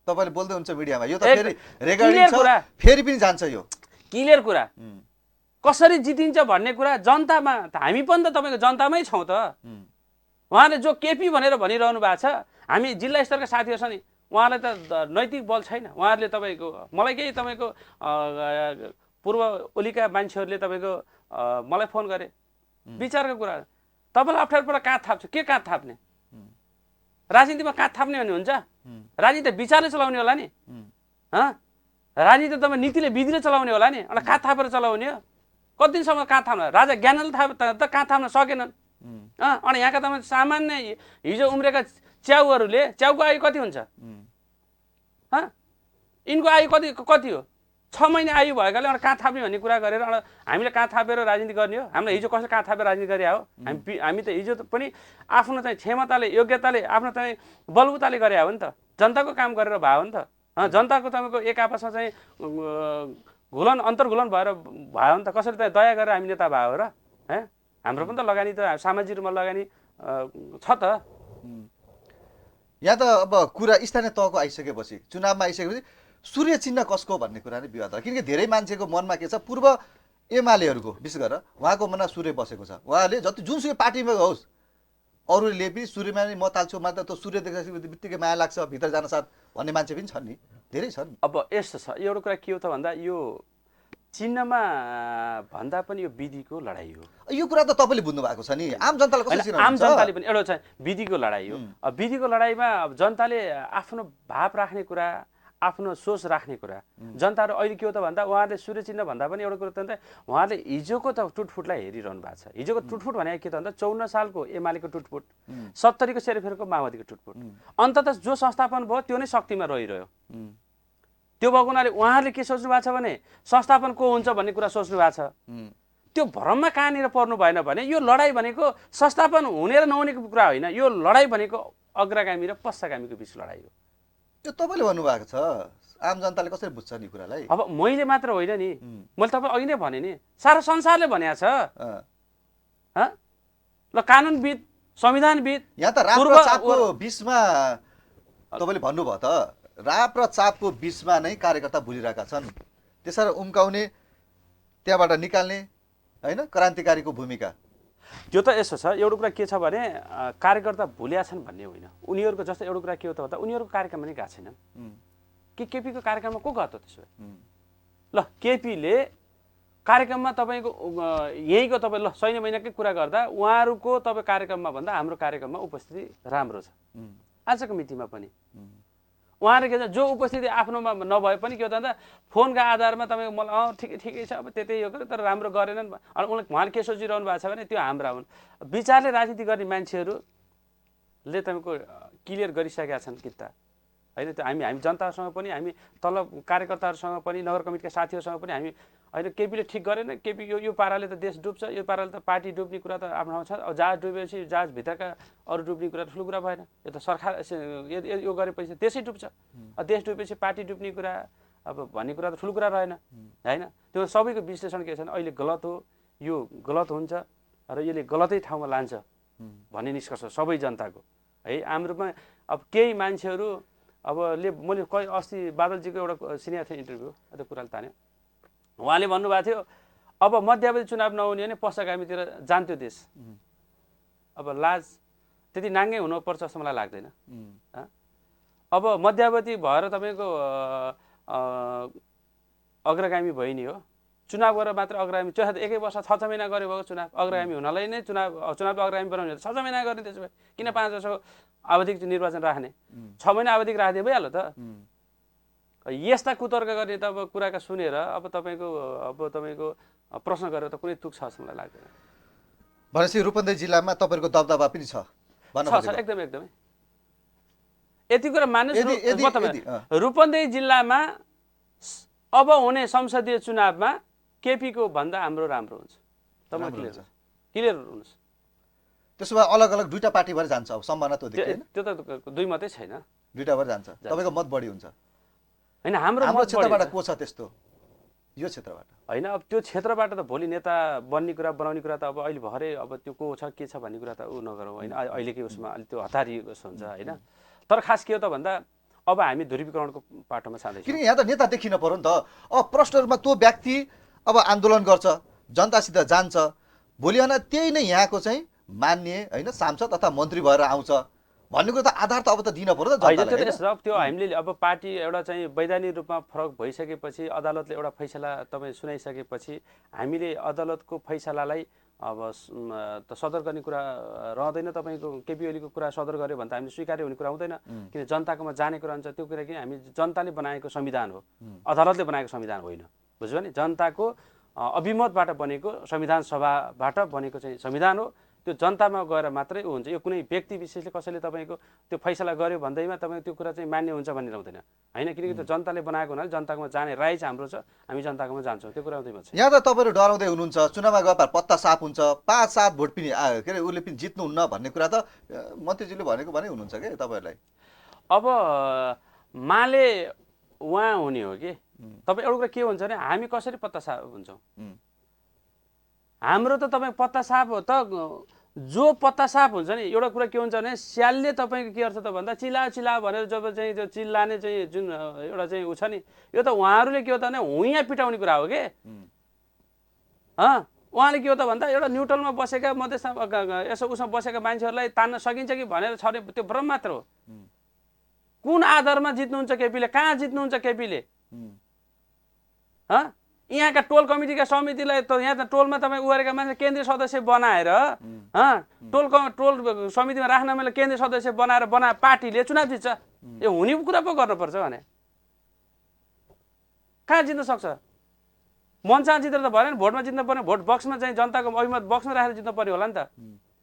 तपाईले बोल्दै हुन्छ मिडियामा, यो त फेरि रेकर्डिङ छ, फेरि पनि जान्छ यो। क्लियर कुरा। कसरी जितिन्छ भन्ने कुरा जनतामा, हामी पनि त तपाईँको जनतामै छौँ त। उहाँले जो केपी भनेर भनिरहनु भएको छ, हामी जिल्ला स्तरका साथीहरू छ नि, उहाँलाई त नैतिक बल छैन। उहाँहरूले तपाईँको मलाई केही तपाईँको पूर्व ओलीका मान्छेहरूले तपाईँको मलाई फोन गरे, विचारको कुरा। तपाईँलाई अप्ठ्यारो पर्दा काँध थाप्छ, के काँध थाप्ने? राजनीतिमा काँध थाप्ने भन्ने हुन्छ? राजनीति विचारले चलाउने होला नि। राजनीति तपाईँ नीतिले विधिले चलाउने होला नि, अनि काँध थापेर चलाउने हो? कति दिनसम्म काँध थाप्न? राजा ज्ञानले त काँध थाप्न सकेनन्। अनि यहाँका तपाईँ सामान्य हिजो उम्रेका च्याउहरूले, च्याउको आयु कति हुन्छ? यिनको आयु कति हो? 6 महिना आयु भएकाले अनि काँध थाप्ने भन्ने कुरा गरेर हामीले काँध थापेर राजनीति गर्ने हो? हामीलाई हिजो कसले काँध थापेर राजनीति गरे हो? हामी त हिजो पनि आफ्नो चाहिँ क्षमताले, योग्यताले, आफ्नो चाहिँ बलबुताले गरे हो नि त। जनताको काम गरेर भयो नि त। जनताको तपाईँको एक आपसमा चाहिँ अन्तर्घुलन भएर भयो नि त। कसरी त दया गरेर हामी नेता भयो र? हाम्रो पनि त लगानी त सामाजिक रूपमा लगानी छ त। यहाँ त अब कुरा स्थानीय तहको आइसकेपछि, चुनावमा आइसकेपछि सूर्य चिन्ह कसको भन्ने कुरा नै विवाद हो। किनकि धेरै मान्छेको मनमा के छ, पूर्व एमालेहरूको विशेष गरेर उहाँको मनमा सूर्य बसेको छ। उहाँले जुनसुकै पार्टीमा होस्, अरूले पनि सूर्यमा नै मत हाल्छु, मात्र त सूर्य देखेपछि बित्तिकै माया लाग्छ, भित्र जान साथ भन्ने मान्छे पनि छन् नि, धेरै छन्। अब यस्तो छ, एउटा कुरा के हो त भन्दा, यो चिन्हमा भन्दा पनि यो विधिको लडाइँ हो। यो कुरा त तपाईँले बुझ्नु भएको छ नि, आम जनताले कसरी? आम जनताले पनि एउटा चाहिँ विधिको लडाइँ हो। विधिको लडाइँमा अब जनताले आफ्नो भाव राख्ने कुरा, आफ्नो सोच राख्ने कुरा, जनताहरू अहिले के हो त भन्दा, उहाँहरूले सूर्य चिन्ह भन्दा पनि एउटा कुरो त उहाँहरूले हिजोको त टुटफुटलाई हेरिरहनु भएको छ। हिजोको टुटफुट भनेको के त भन्दा 54 सालको एमालेको टुटफुट, 70 को सेरोफेरोको माओवादीको टुटफुट, अन्ततः जो संस्थापन भयो त्यो नै शक्तिमा रहिरह्यो। त्यो भएको हुनाले उहाँहरूले के सोच्नु भएको छ भने संस्थापन को हुन्छ भन्ने कुरा सोच्नु भएको छ। त्यो भ्रममा कहाँनिर पर्नु भएन भने यो लडाइँ भनेको संस्थापन हुने र नहुनेको कुरा होइन, यो लडाइँ भनेको अग्रगामी र पश्चगामीको बिच लडाइँ हो। त्यो तपाईँले भन्नुभएको छ, आम जनताले कसरी बुझ्छ नि कुरालाई? अब मैले मात्र होइन नि, मैले तपाईँ अघि नै भने नि, सारा संसारले भनेको छ। ल कानुनविद, संविधानविद, यहाँ त राप र चापको बिचमा तपाईँले भन्नुभयो त, राप र चापको बिचमा नै कार्यकर्ता भुलिरहेका छन्। त्यसरी उम्काउने, त्यहाँबाट निकाल्ने, होइन, क्रान्तिकारीको भूमिका। त्यो त यसो छ, एउटा कुरा के छ भने कार्यकर्ता भुलिया छन् भन्ने होइन। उनीहरूको जस्तो एउटा कुरा के हो त भन्दा, उनीहरूको कार्यक्रम पनि गएको छैनन्। केपीको कार्यक्रममा को गयो त त्यसो भए? ल केपीले कार्यक्रममा तपाईँको यहीँको तपाईँ ल सैन्य महिनाकै कुरा गर्दा उहाँहरूको तपाईँ कार्यक्रममा भन्दा हाम्रो कार्यक्रममा उपस्थिति राम्रो छ। आजको मितिमा पनि उहाँले के भन्छ, जो उपस्थिति आफ्नोमा नभए पनि के हो त भन्दा फोनका आधारमा तपाईँको मलाई ठिकै छ, अब त्यतै यो तर राम्रो गरेनन्। अनि उहाँले के सोचिरहनु भएको छ भने त्यो हाम्रा हुन्। विचारले राजनीति गर्ने मान्छेहरूले तपाईँको क्लियर गरिसकेका छन् किता, होइन? त्यो हामी जनतासँग पनि, हामी तल कार्यकर्ताहरूसँग पनि, नगर कमिटीका साथीहरूसँग पनि हामी होइन केपीले ठिक गरेन, केपी यो पाराले त देश डुब्छ, यो पाराले त पार्टी डुब्ने कुरा त आफ्नो ठाउँमा छ। अब जहाज डुबेपछि जहाजभित्रका अरू डुब्ने कुरा ठुलो कुरा भएन। यो त सरकार यो गरेपछि देशै डुब्छ, देश डुबेपछि पार्टी डुब्ने कुरा अब भन्ने कुरा त ठुलो कुरा रहेन, होइन? त्यो सबैको विश्लेषण के छ भने अहिले गलत हो, यो गलत हुन्छ र यसले गलतै ठाउँमा लान्छ भन्ने निष्कर्ष सबै जनताको है। हाम्रोमा अब केही मान्छेहरू मैले अस्ति बादलजीको एउटा सिनियर थियो इन्टरभ्यू, त्यो कुराले तान्यो। उहाँले भन्नुभएको थियो अब मध्यावधि चुनाव नहुने भने पश्चगामीतिर जान्थ्यो देश। अब लाज त्यति नाङ्गै हुनुपर्छ जस्तो मलाई लाग्दैन। अब मध्यावधि भएर तपाईँको अग्रगामी भयो नि हो, चुनाव गरेर मात्र अग्रगामी, एकै वर्ष 6 महिना गरे भएको चुनाव अग्रगामी हुनलाई नै चुनाव अग्रगामी बनाउने 6 महिना गर्ने। त्यसो भए किन 5 वर्षको आवधिक निर्वाचन राख्ने? 6 महिना आवधिक राखिदिए भइहाल्यो त। यस्ता कुतर्क गर्ने त अब कुराका सुनेर अब तपाईँको प्रश्न गरेर त कुनै तुक छ जस्तो मलाई लाग्दैन। भनेपछि रूपन्देही जिल्लामा तपाईँको दबदबा पनि छ? एकदमै एकदमै। यति कुरा मान्नुहोस्, रूपन्देही जिल्लामा अब हुने संसदीय चुनावमा केपीको भन्दा हाम्रो राम्रो हुन्छ। तपाईँ क्लियर हुनुहोस्। त्यसो भए अलग अलग दुईटा पार्टी भएर जान्छ अब सम्भावना त्यो देखियो हैन त्यो त दुई मात्रै छैन दुईटा भएर जान्छ तपाईको मत बढी हुन्छ हैन हाम्रो हाम्रो मत क्षेत्रबाट बढी को छ त्यस्तो यो क्षेत्रबाट हैन अब त्यो क्षेत्रबाट त भोलि नेता बन्ने कुरा बनाउने कुरा त अब अहिले भरे अब त्यो को छ के छ भन्ने कुरा त उ नगरौँ हैन अहिलेकै उसमा अलि त्यो हतारिएको हुन्छ हैन तर खास के हो त भन्दा अब हामी ध्रुवीकरणको पाटोमा छाँदैछौँ किनकि यहाँ त नेता देखिन पर्यो नि त अब प्रश्नहरूमा त्यो व्यक्ति अब आन्दोलन गर्छ जनतासित जान्छ भोलि आउन त्यही नै यहाँको चाहिँ मान्य हैन सांसद अथवा मन्त्री भएर आउँछ भन्ने कुरा त आधार त अब त दिन पर्यो त होइन त्यो जनतालाई त यस्तो छ, त्यो हामीले अब पार्टी एउटा चाहिँ वैधानिक रूपमा फरक भइसकेपछि अदालतले एउटा फैसला तपाईँ सुनाइसकेपछि हामीले अदालतको फैसलालाई अब त सदर गर्ने कुरा रहँदैन तपाईँको केपी ओलीको कुरा सदर गर्यो भने त हामीले स्वीकार्य हुने कुरा हुँदैन किन जनताकोमा जाने कुरा हुन्छ त्यो कुरा कि हामी जनताले बनाएको संविधान हो अदालतले बनाएको संविधान होइन बुझ्यो नि जनताको अभिमतबाट बनेको संविधान सभाबाट बनेको चाहिँ संविधान हो त्यो जनतामा गएर मात्रै हुन्छ यो कुनै व्यक्ति विशेषले कसैले तपाईँको त्यो फैसला गर्यो भन्दैमा तपाईँ त्यो कुरा चाहिँ मान्य हुन्छ भन्ने हुँदैन हैन किनकि त्यो जनताले बनाएको हुनाले जनताकोमा जाने राय चाहिँ हाम्रो छ हामी जनताकोमा जान्छौँ त्यो कुरा हुँदैमा छ यहाँ त तपाईँहरू डराउँदै हुनुहुन्छ चुनावमा गए पत्ता साफ हुन्छ 5-7 भोट पनि के अरे उसले पनि जित्नुहुन्न भन्ने कुरा त मन्त्रीजीले भनेको भने हुनुहुन्छ के तपाईँहरूलाई अब माले उहाँ हुने हो कि तपाईँ एउटा कुरा के हुन्छ भने हामी कसरी पत्ता साफ हुन्छौँ हाम्रो त तपाईँ पत्ता साफ हो त जो पत्ता साफ हुन्छ नि एउटा कुरा के हुन्छ भने स्यालले तपाईँको के अर्थ त भन्दा चिला चिला भनेर जब चाहिँ त्यो चिल्लाने चाहिँ जुन एउटा चाहिँ उ छ नि यो त उहाँहरूले के हो त भने हुइयाँ पिटाउने कुरा हो कि उहाँले के हो त भन्दा एउटा न्युट्रलमा बसेका मधेसमा यसो उसमा बसेका मान्छेहरूलाई तान्न सकिन्छ कि भनेर छरे त्यो भ्रम मात्र हो कुन आधारमा जित्नुहुन्छ केपीले कहाँ जित्नुहुन्छ केपीले यहाँका टोल कमिटीका समितिलाई त यहाँ त टोलमा तपाईँ उगरेका मान्छे केन्द्रीय सदस्य बनाएर टोल समितिमा राख्न मैले केन्द्रीय सदस्य बनाएर पार्टीले चुनाव जित्छ यो हुने कुरा पो गर्नुपर्छ भने कहाँ जित्न सक्छ मञ्चमा जितेर त भएन भोटमा जित्नु पर्ने भोट बक्समा चाहिँ जनताको अभिमत बक्समा राखेर जित्नु पर्यो होला नि त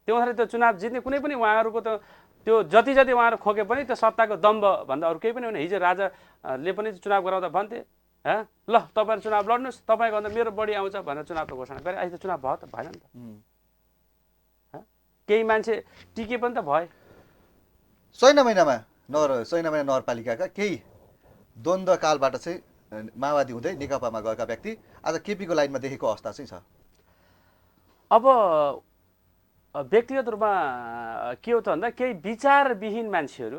त्यो हुँदाखेरि त्यो चुनाव जित्ने कुनै पनि उहाँहरूको त त्यो जति जति उहाँहरू खोके पनि त्यो सत्ताको दम्ब भन्दा अरू केही पनि होइन हिजो राजाले पनि चुनाव गराउँदा भन्थे ल तपाईँहरू चुनाव लड्नुहोस् तपाईँको अन्त मेरो बढी आउँछ भनेर चुनाव त घोषणा गरे अहिले त चुनाव भयो त भएन नि त केही मान्छे टिके पनि त भए छैन महिनामा नगरपालिकाका केही द्वन्द्व कालबाट चाहिँ माओवादी हुँदै नेकपामा गएका व्यक्ति आज केपीको लाइनमा देखेको अवस्था चाहिँ छ अब व्यक्तिगत रूपमा के हो त भन्दा केही विचारविहीन मान्छेहरू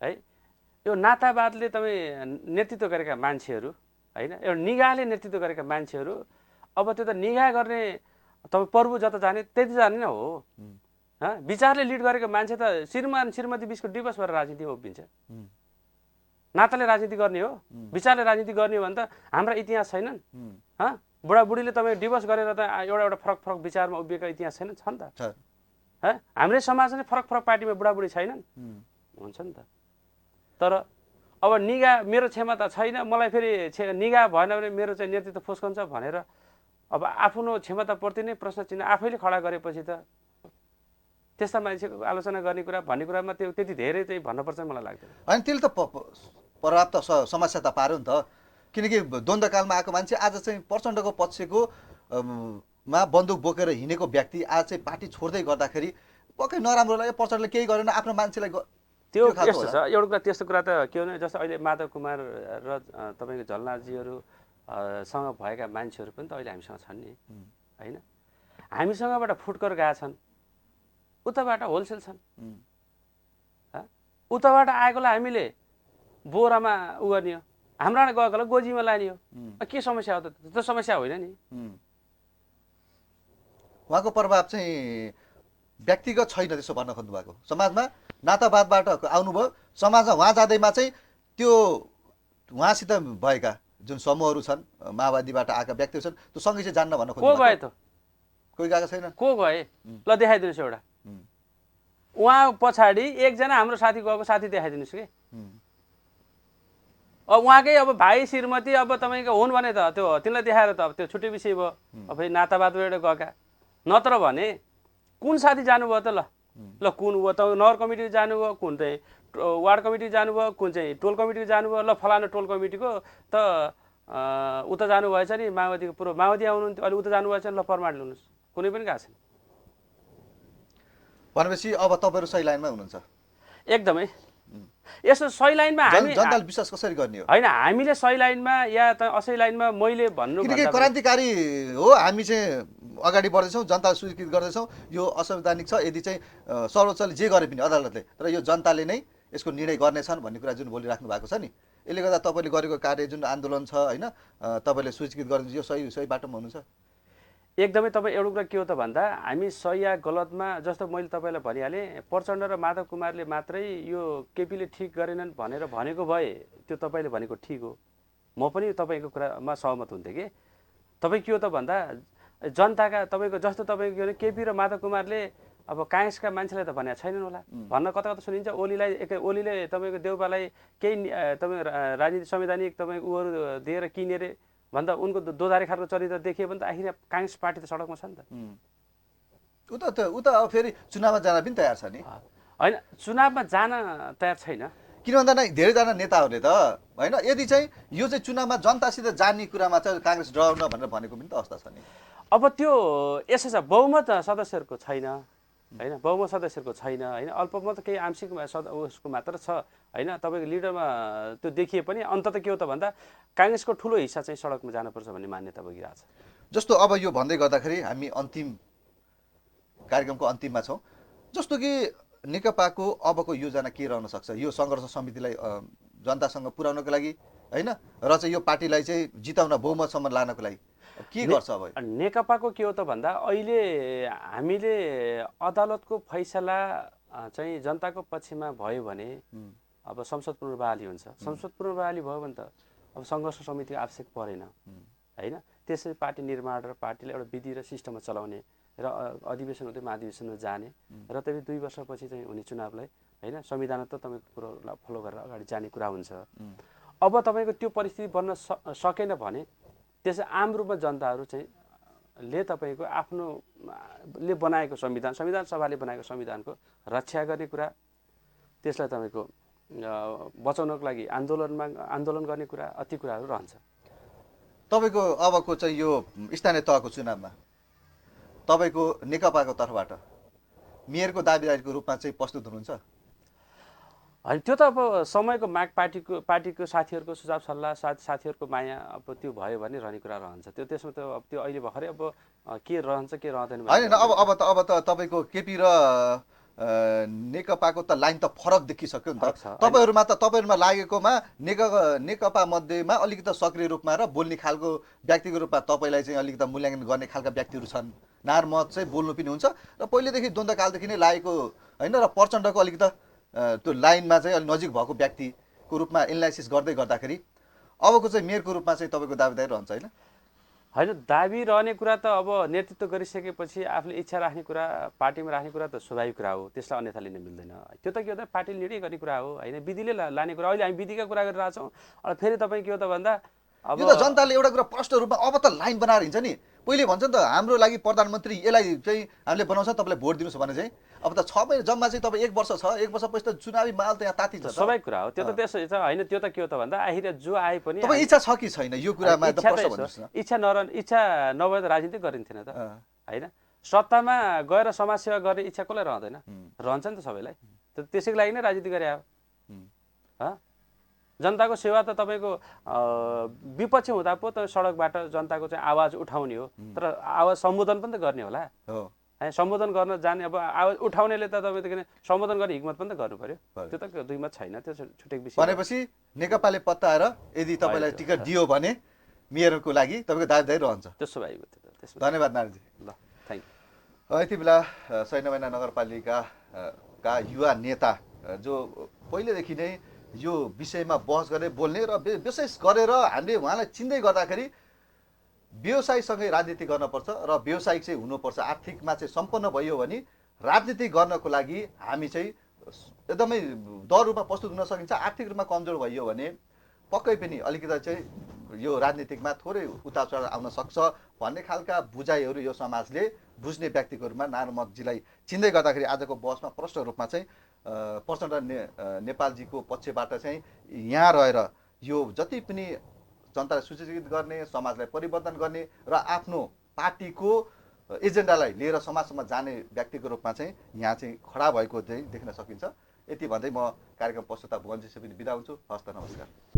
है यो नातावादले तपाईँ नेतृत्व गरेका मान्छेहरू होइन एउटा निगाहले नेतृत्व गरेका मान्छेहरू अब त्यो त निगाह गर्ने तपाईँ प्रभु जता जाने त्यति जाने नै हो विचारले लिड गरेको मान्छे त श्रीमान श्रीमती बिचको डिभोर्स भएर राजनीति उभिन्छ नाताले राजनीति गर्ने हो विचारले राजनीति गर्ने हो भने त हाम्रा इतिहास छैनन् बुढाबुढीले तपाईँ डिभोर्स गरेर त एउटा एउटा फरक फरक विचारमा उभिएका इतिहास छैन छ नि त हाम्रै समाज नै फरक फरक पार्टीमा बुढाबुढी छैनन् हुन्छ नि त तर अब निगाह मेरो क्षमता छैन मलाई फेरि निगाह भएन भने मेरो चाहिँ नेतृत्व फुस्कन्छ भनेर अब आफ्नो क्षमताप्रति नै प्रश्न चिन्ह आफैले खडा गरेपछि त त्यस्ता मान्छेको आलोचना गर्ने कुरा भन्ने कुरामा त्यो त्यति धेरै चाहिँ भन्नुपर्छ मलाई लाग्दैन होइन त्यसले त पर्याप्त समस्या त पार्यो नि त किनकि द्वन्द्वकालमा आएको मान्छे आज चाहिँ प्रचण्डको पक्षको मा बन्दुक बोकेर हिँडेको व्यक्ति आज चाहिँ पार्टी छोड्दै गर्दाखेरि पक्कै नराम्रो लाग्यो प्रचण्डले केही गरेन आफ्नो मान्छेलाई त्यो यस्तो छ एउटा कुरा त्यस्तो कुरा त के हो भने जस्तो अहिले माधव कुमार र तपाईँको झलनाथजीहरू सँग भएका मान्छेहरू पनि त अहिले हामीसँग छन् नि होइन हामीसँगबाट फुटकर गएका छन् उताबाट होलसेल छन् उताबाट आएकोलाई हामीले बोरामा उ गर्ने हो हाम्रोबाट गएकोलाई गोजीमा लाने हो के समस्या हो त त्यो समस्या होइन नि उहाँको प्रभाव चाहिँ व्यक्तिगत छैन त्यसो भन्न खोज्नु भएको समाजमा नातावादबाट आउनुभयो समाजमा उहाँ जाँदैमा चाहिँ त्यो उहाँसित भएका जुन समूहहरू छन् माओवादीबाट आएका व्यक्तिहरू छन् त्यो सँगै चाहिँ जान्न भन्न खोज्नु को गए त कोही गएको छैन को गए ल देखाइदिनुहोस् एउटा उहाँ पछाडि एकजना हाम्रो साथी गएको साथी देखाइदिनुहोस् कि अब उहाँकै अब भाइ श्रीमती अब तपाईँको हुन् भने त त्यो तिनलाई देखाएर त अब त्यो छुट्टै विषय भयो अब फेरि नातावादबाट गएका नत्र भने कुन साथी जानुभयो त ल कुन ऊ त नगर कमिटी जानुभयो कुन चाहिँ वार्ड कमिटी जानुभयो कुन चाहिँ टोल कमिटी जानुभयो ल फलानु टोल कमिटीको त उता जानुभएछ नि माओवादीको पूर्व माओवादी आउनुहुन्थ्यो अहिले उता जानुभएछ ल प्रमाण ल्याउनुहोस् कुनै पनि गएको छैन भनेपछि अब तपाईँहरू सही लाइनमा हुनुहुन्छ। एकदमै यसो सही लाइनमा हामी जनताले विश्वास कसरी गर्ने हो? होइन, हामीले सही लाइनमा या त असही लाइनमा मैले भन्नु किनकि भन्दा क्रान्तिकारी हो, हामी चाहिँ अगाडि बढ्दैछौँ, जनतालाई स्वीकृत गर्दैछौँ, यो असंवैधानिक छ, यदि चाहिँ सर्वोच्चले जे गरे पनि अदालतले, तर यो जनताले नै यसको निर्णय गर्नेछन् भन्ने कुरा जुन बोलिराख्नु भएको छ नि, यसले गर्दा तपाईँले गरेको कार्य जुन आन्दोलन छ होइन, तपाईँले स्वीकृत गरिदिनु, यो सही बाटोमा हुनुहुन्छ। एकदमै तपाईँ एउटा कुरा के हो त भन्दा हामी सही या गलतमा, जस्तो मैले तपाईँलाई भनिहालेँ, प्रचण्ड र माधव कुमारले मात्रै यो केपीले ठिक गरेनन् भनेर भनेको भए त्यो तपाईँले भनेको ठिक हो, म पनि तपाईँको कुरामा सहमत हुन्थेँ कि। तपाईँ के हो त भन्दा जनताका तपाईँको जस्तो तपाईँको केपी र माधव कुमारले अब काङ्ग्रेसका मान्छेलाई त भनेको छैनन् होला, भन्न कता कता सुनिन्छ। ओलीले तपाईँको देउपालाई केही तपाईँ राजनीति संवैधानिक तपाईँ उहरू दिएर किनेर भन्दा उनको दोधारे खालको चरित्र देखियो भने त आखिर काङ्ग्रेस पार्टी त सडकमा छ नि त। उता अब फेरि चुनावमा जान पनि तयार छ नि। होइन, चुनावमा जान तयार छैन। किन भन्दा नै धेरैजना नेताहरूले त होइन, यदि चाहिँ यो चाहिँ चुनावमा जनतासित जाने कुरामा चाहिँ काङ्ग्रेस डराउन भनेर भनेको पनि त अवस्था छ नि। अब त्यो यसो छ, बहुमत सदस्यहरूको छैन होइन, बहुमत सदस्यहरूको छैन होइन, अल्पमत केही आंशिक उसको मात्र छ होइन। तपाईँको लिडरमा त्यो देखिए पनि अन्तत के हो त भन्दा काङ्ग्रेसको ठुलो हिस्सा चाहिँ सडकमा जानुपर्छ भन्ने मान्यता बगिरहेछ। जस्तो अब यो भन्दै गर्दाखेरि हामी अन्तिम कार्यक्रमको अन्तिममा छौँ। जस्तो कि नेकपाको अबको योजना के रहन सक्छ यो सङ्घर्ष समितिलाई जनतासँग पुर्याउनको लागि होइन, र चाहिँ यो पार्टीलाई चाहिँ जिताउन बहुमतसम्म लानको लागि के गर्छ अब? नेकपाको के हो त भन्दा अहिले हामीले अदालतको फैसला चाहिँ जनताको पक्षमा भयो भने अब संसद पुनर्बहाली हुन्छ। संसद पुनर्बहाली भयो भने त अब सङ्घर्ष समितिको आवश्यक परेन होइन। त्यसरी पार्टी निर्माण र पार्टीलाई एउटा विधि र सिस्टममा चलाउने र अधिवेशन हुँदै महाधिवेशनमा जाने र तपाईँ 2 वर्षपछि चाहिँ हुने चुनावलाई होइन संविधान त तपाईँको कुरोलाई फलो गरेर अगाडि जाने कुरा हुन्छ। अब तपाईँको त्यो परिस्थिति बन्न सकेन भने त्यसै आम रूपमा जनताहरू चाहिँ ले तपाईँको आफ्नोले बनाएको संविधान सभाले बनाएको संविधानको रक्षा गर्ने कुरा, त्यसलाई तपाईँको बचाउनको लागि आन्दोलन गर्ने कुरा, अति कुराहरू रहन्छ। तपाईँको अबको चाहिँ यो स्थानीय तहको चुनावमा तपाईँको नेकपाको तर्फबाट मेयरको दावेदारीको रूपमा चाहिँ प्रस्तुत हुनुहुन्छ? होइन, त्यो त अब समयको माग, पार्टीको साथीहरूको सुझाव सल्लाह, साथीहरूको माया, अब त्यो भयो भने रहने कुरा रहन्छ। त्यसमा त अब त्यो अहिले भर्खरै अब के रहन्छ के रहँदैन होइन। अब त तपाईँको केपी र नेकपाको त लाइन त फरक देखिसक्यो नि त। तपाईँहरूमा लागेकोमा नेकपा मध्येमा अलिकति सक्रिय रूपमा र बोल्ने खालको व्यक्तिको रूपमा तपाईँलाई चाहिँ अलिकति मूल्याङ्कन गर्ने खालका व्यक्तिहरू छन्। नारमत चाहिँ बोल्नु पनि हुन्छ र पहिलेदेखि द्वन्द्वकालदेखि नै लागेको होइन, र प्रचण्डको अलिकति त्यो लाइनमा चाहिँ अलिक नजिक भएको व्यक्तिको रूपमा एनालाइसिस गर्दै गर्दाखेरि अबको चाहिँ मेयरको रूपमा चाहिँ तपाईँको दावेदारी रहन्छ होइन? होइन, दाबी रहने कुरा त अब नेतृत्व गरिसकेपछि आफूले इच्छा राख्ने कुरा, पार्टीमा राख्ने कुरा त स्वाभाविक कुरा हो, त्यसलाई अन्यथा लिन मिल्दैन। त्यो त के हो त पार्टीले निर्णय गर्ने कुरा हो होइन, विधिले लाने कुरा। अहिले हामी विधिका कुरा गरिरहेछौँ। अब फेरि तपाईँ के हो त भन्दा अब यो त जनताले एउटा कुरा प्रष्ट रूपमा अब त लाइन बनाएर हिँड्छ नि। पहिले भन्छ नि त हाम्रो लागि प्रधानमन्त्री यसलाई चाहिँ हामीले बनाउँछ, तपाईँले भोट दिनुहोस् भने चाहिँ अब त 6 महिना जम्मा चाहिँ तपाईँ 1 वर्ष छ, 1 वर्षपछि त चुनावी माहौल त यहाँ तातिन्छ। स्वाभाविक कुरा हो त्यो त। त्यसो होइन, त्यो त के हो त भन्दा आखिर जो आए पनि तपाईँ इच्छा छ कि छैन यो कुरामा त प्रश्न भन्नुहोस् न। इच्छा नभए त राजनीति गरिन्थेन त होइन। सत्तामा गएर समाजसेवा गर्ने इच्छा कसलाई रहँदैन? रहन्छ नि त सबैलाई। त्यसैको लागि नै राजनीति गरे हो। जनताको सेवा त तपाईँको विपक्ष हुँदा पो त सडकबाट जनताको चाहिँ आवाज उठाउने हो, तर आवाज सम्बोधन पनि त गर्ने होला। सम्बोधन गर्न जाने अब आवाज उठाउनेले त तपाईँको सम्बोधन गर्ने हिम्मत पनि त गर्नु पर्यो। त्यो त दुई मत छैन, त्यो छुट्टै विषय। भनेपछि नेकपाले पत्ताएर यदि तपाईँलाई टिकट दियो भने मेयरको लागि तपाईँको दावेदारी रहन्छ। त्यसो भए धन्यवाद नारायणजी। ल, थ्याङ्क यू। यति बेला सैन्यमैना नगरपालिकाका युवा नेता जो पहिलेदेखि नै यो विषयमा बहस गर्ने बोल्ने र विशेष गरेर हामीले उहाँलाई चिन्दै गर्दाखेरि व्यवसायसँगै राजनीति गर्नुपर्छ र व्यवसायिक चाहिँ हुनुपर्छ। आर्थिकमा चाहिँ सम्पन्न भयो भने राजनीति गर्नको लागि हामी चाहिँ एकदमै दर रूपमा प्रस्तुत हुन सकिन्छ। आर्थिक रूपमा कमजोर भयो भने पक्कै पनि अलिकति चाहिँ यो राजनीतिकमा थोरै उतार चढाव आउन सक्छ भन्ने खालका बुझाइहरू यो समाजले बुझ्ने व्यक्तिको रूपमा नारमतजीलाई चिन्दै गर्दाखेरि आजको बहसमा प्रष्ट रूपमा चाहिँ प्रचण्ड नेपालजीको पक्षबाट चाहिँ यहाँ रहेर यो जति पनि जनतालाई सूचित गर्ने, समाजलाई परिवर्तन गर्ने र आफ्नो पार्टीको एजेन्डालाई लिएर समाजसम्म जाने व्यक्तिको रूपमा चाहिँ यहाँ चाहिँ खडा भएको चाहिँ देख्न सकिन्छ। यति भन्दै म कार्यक्रम प्रस्तुता भुवन जेसी पनि बिदा हुन्छु। हस्त नमस्कार।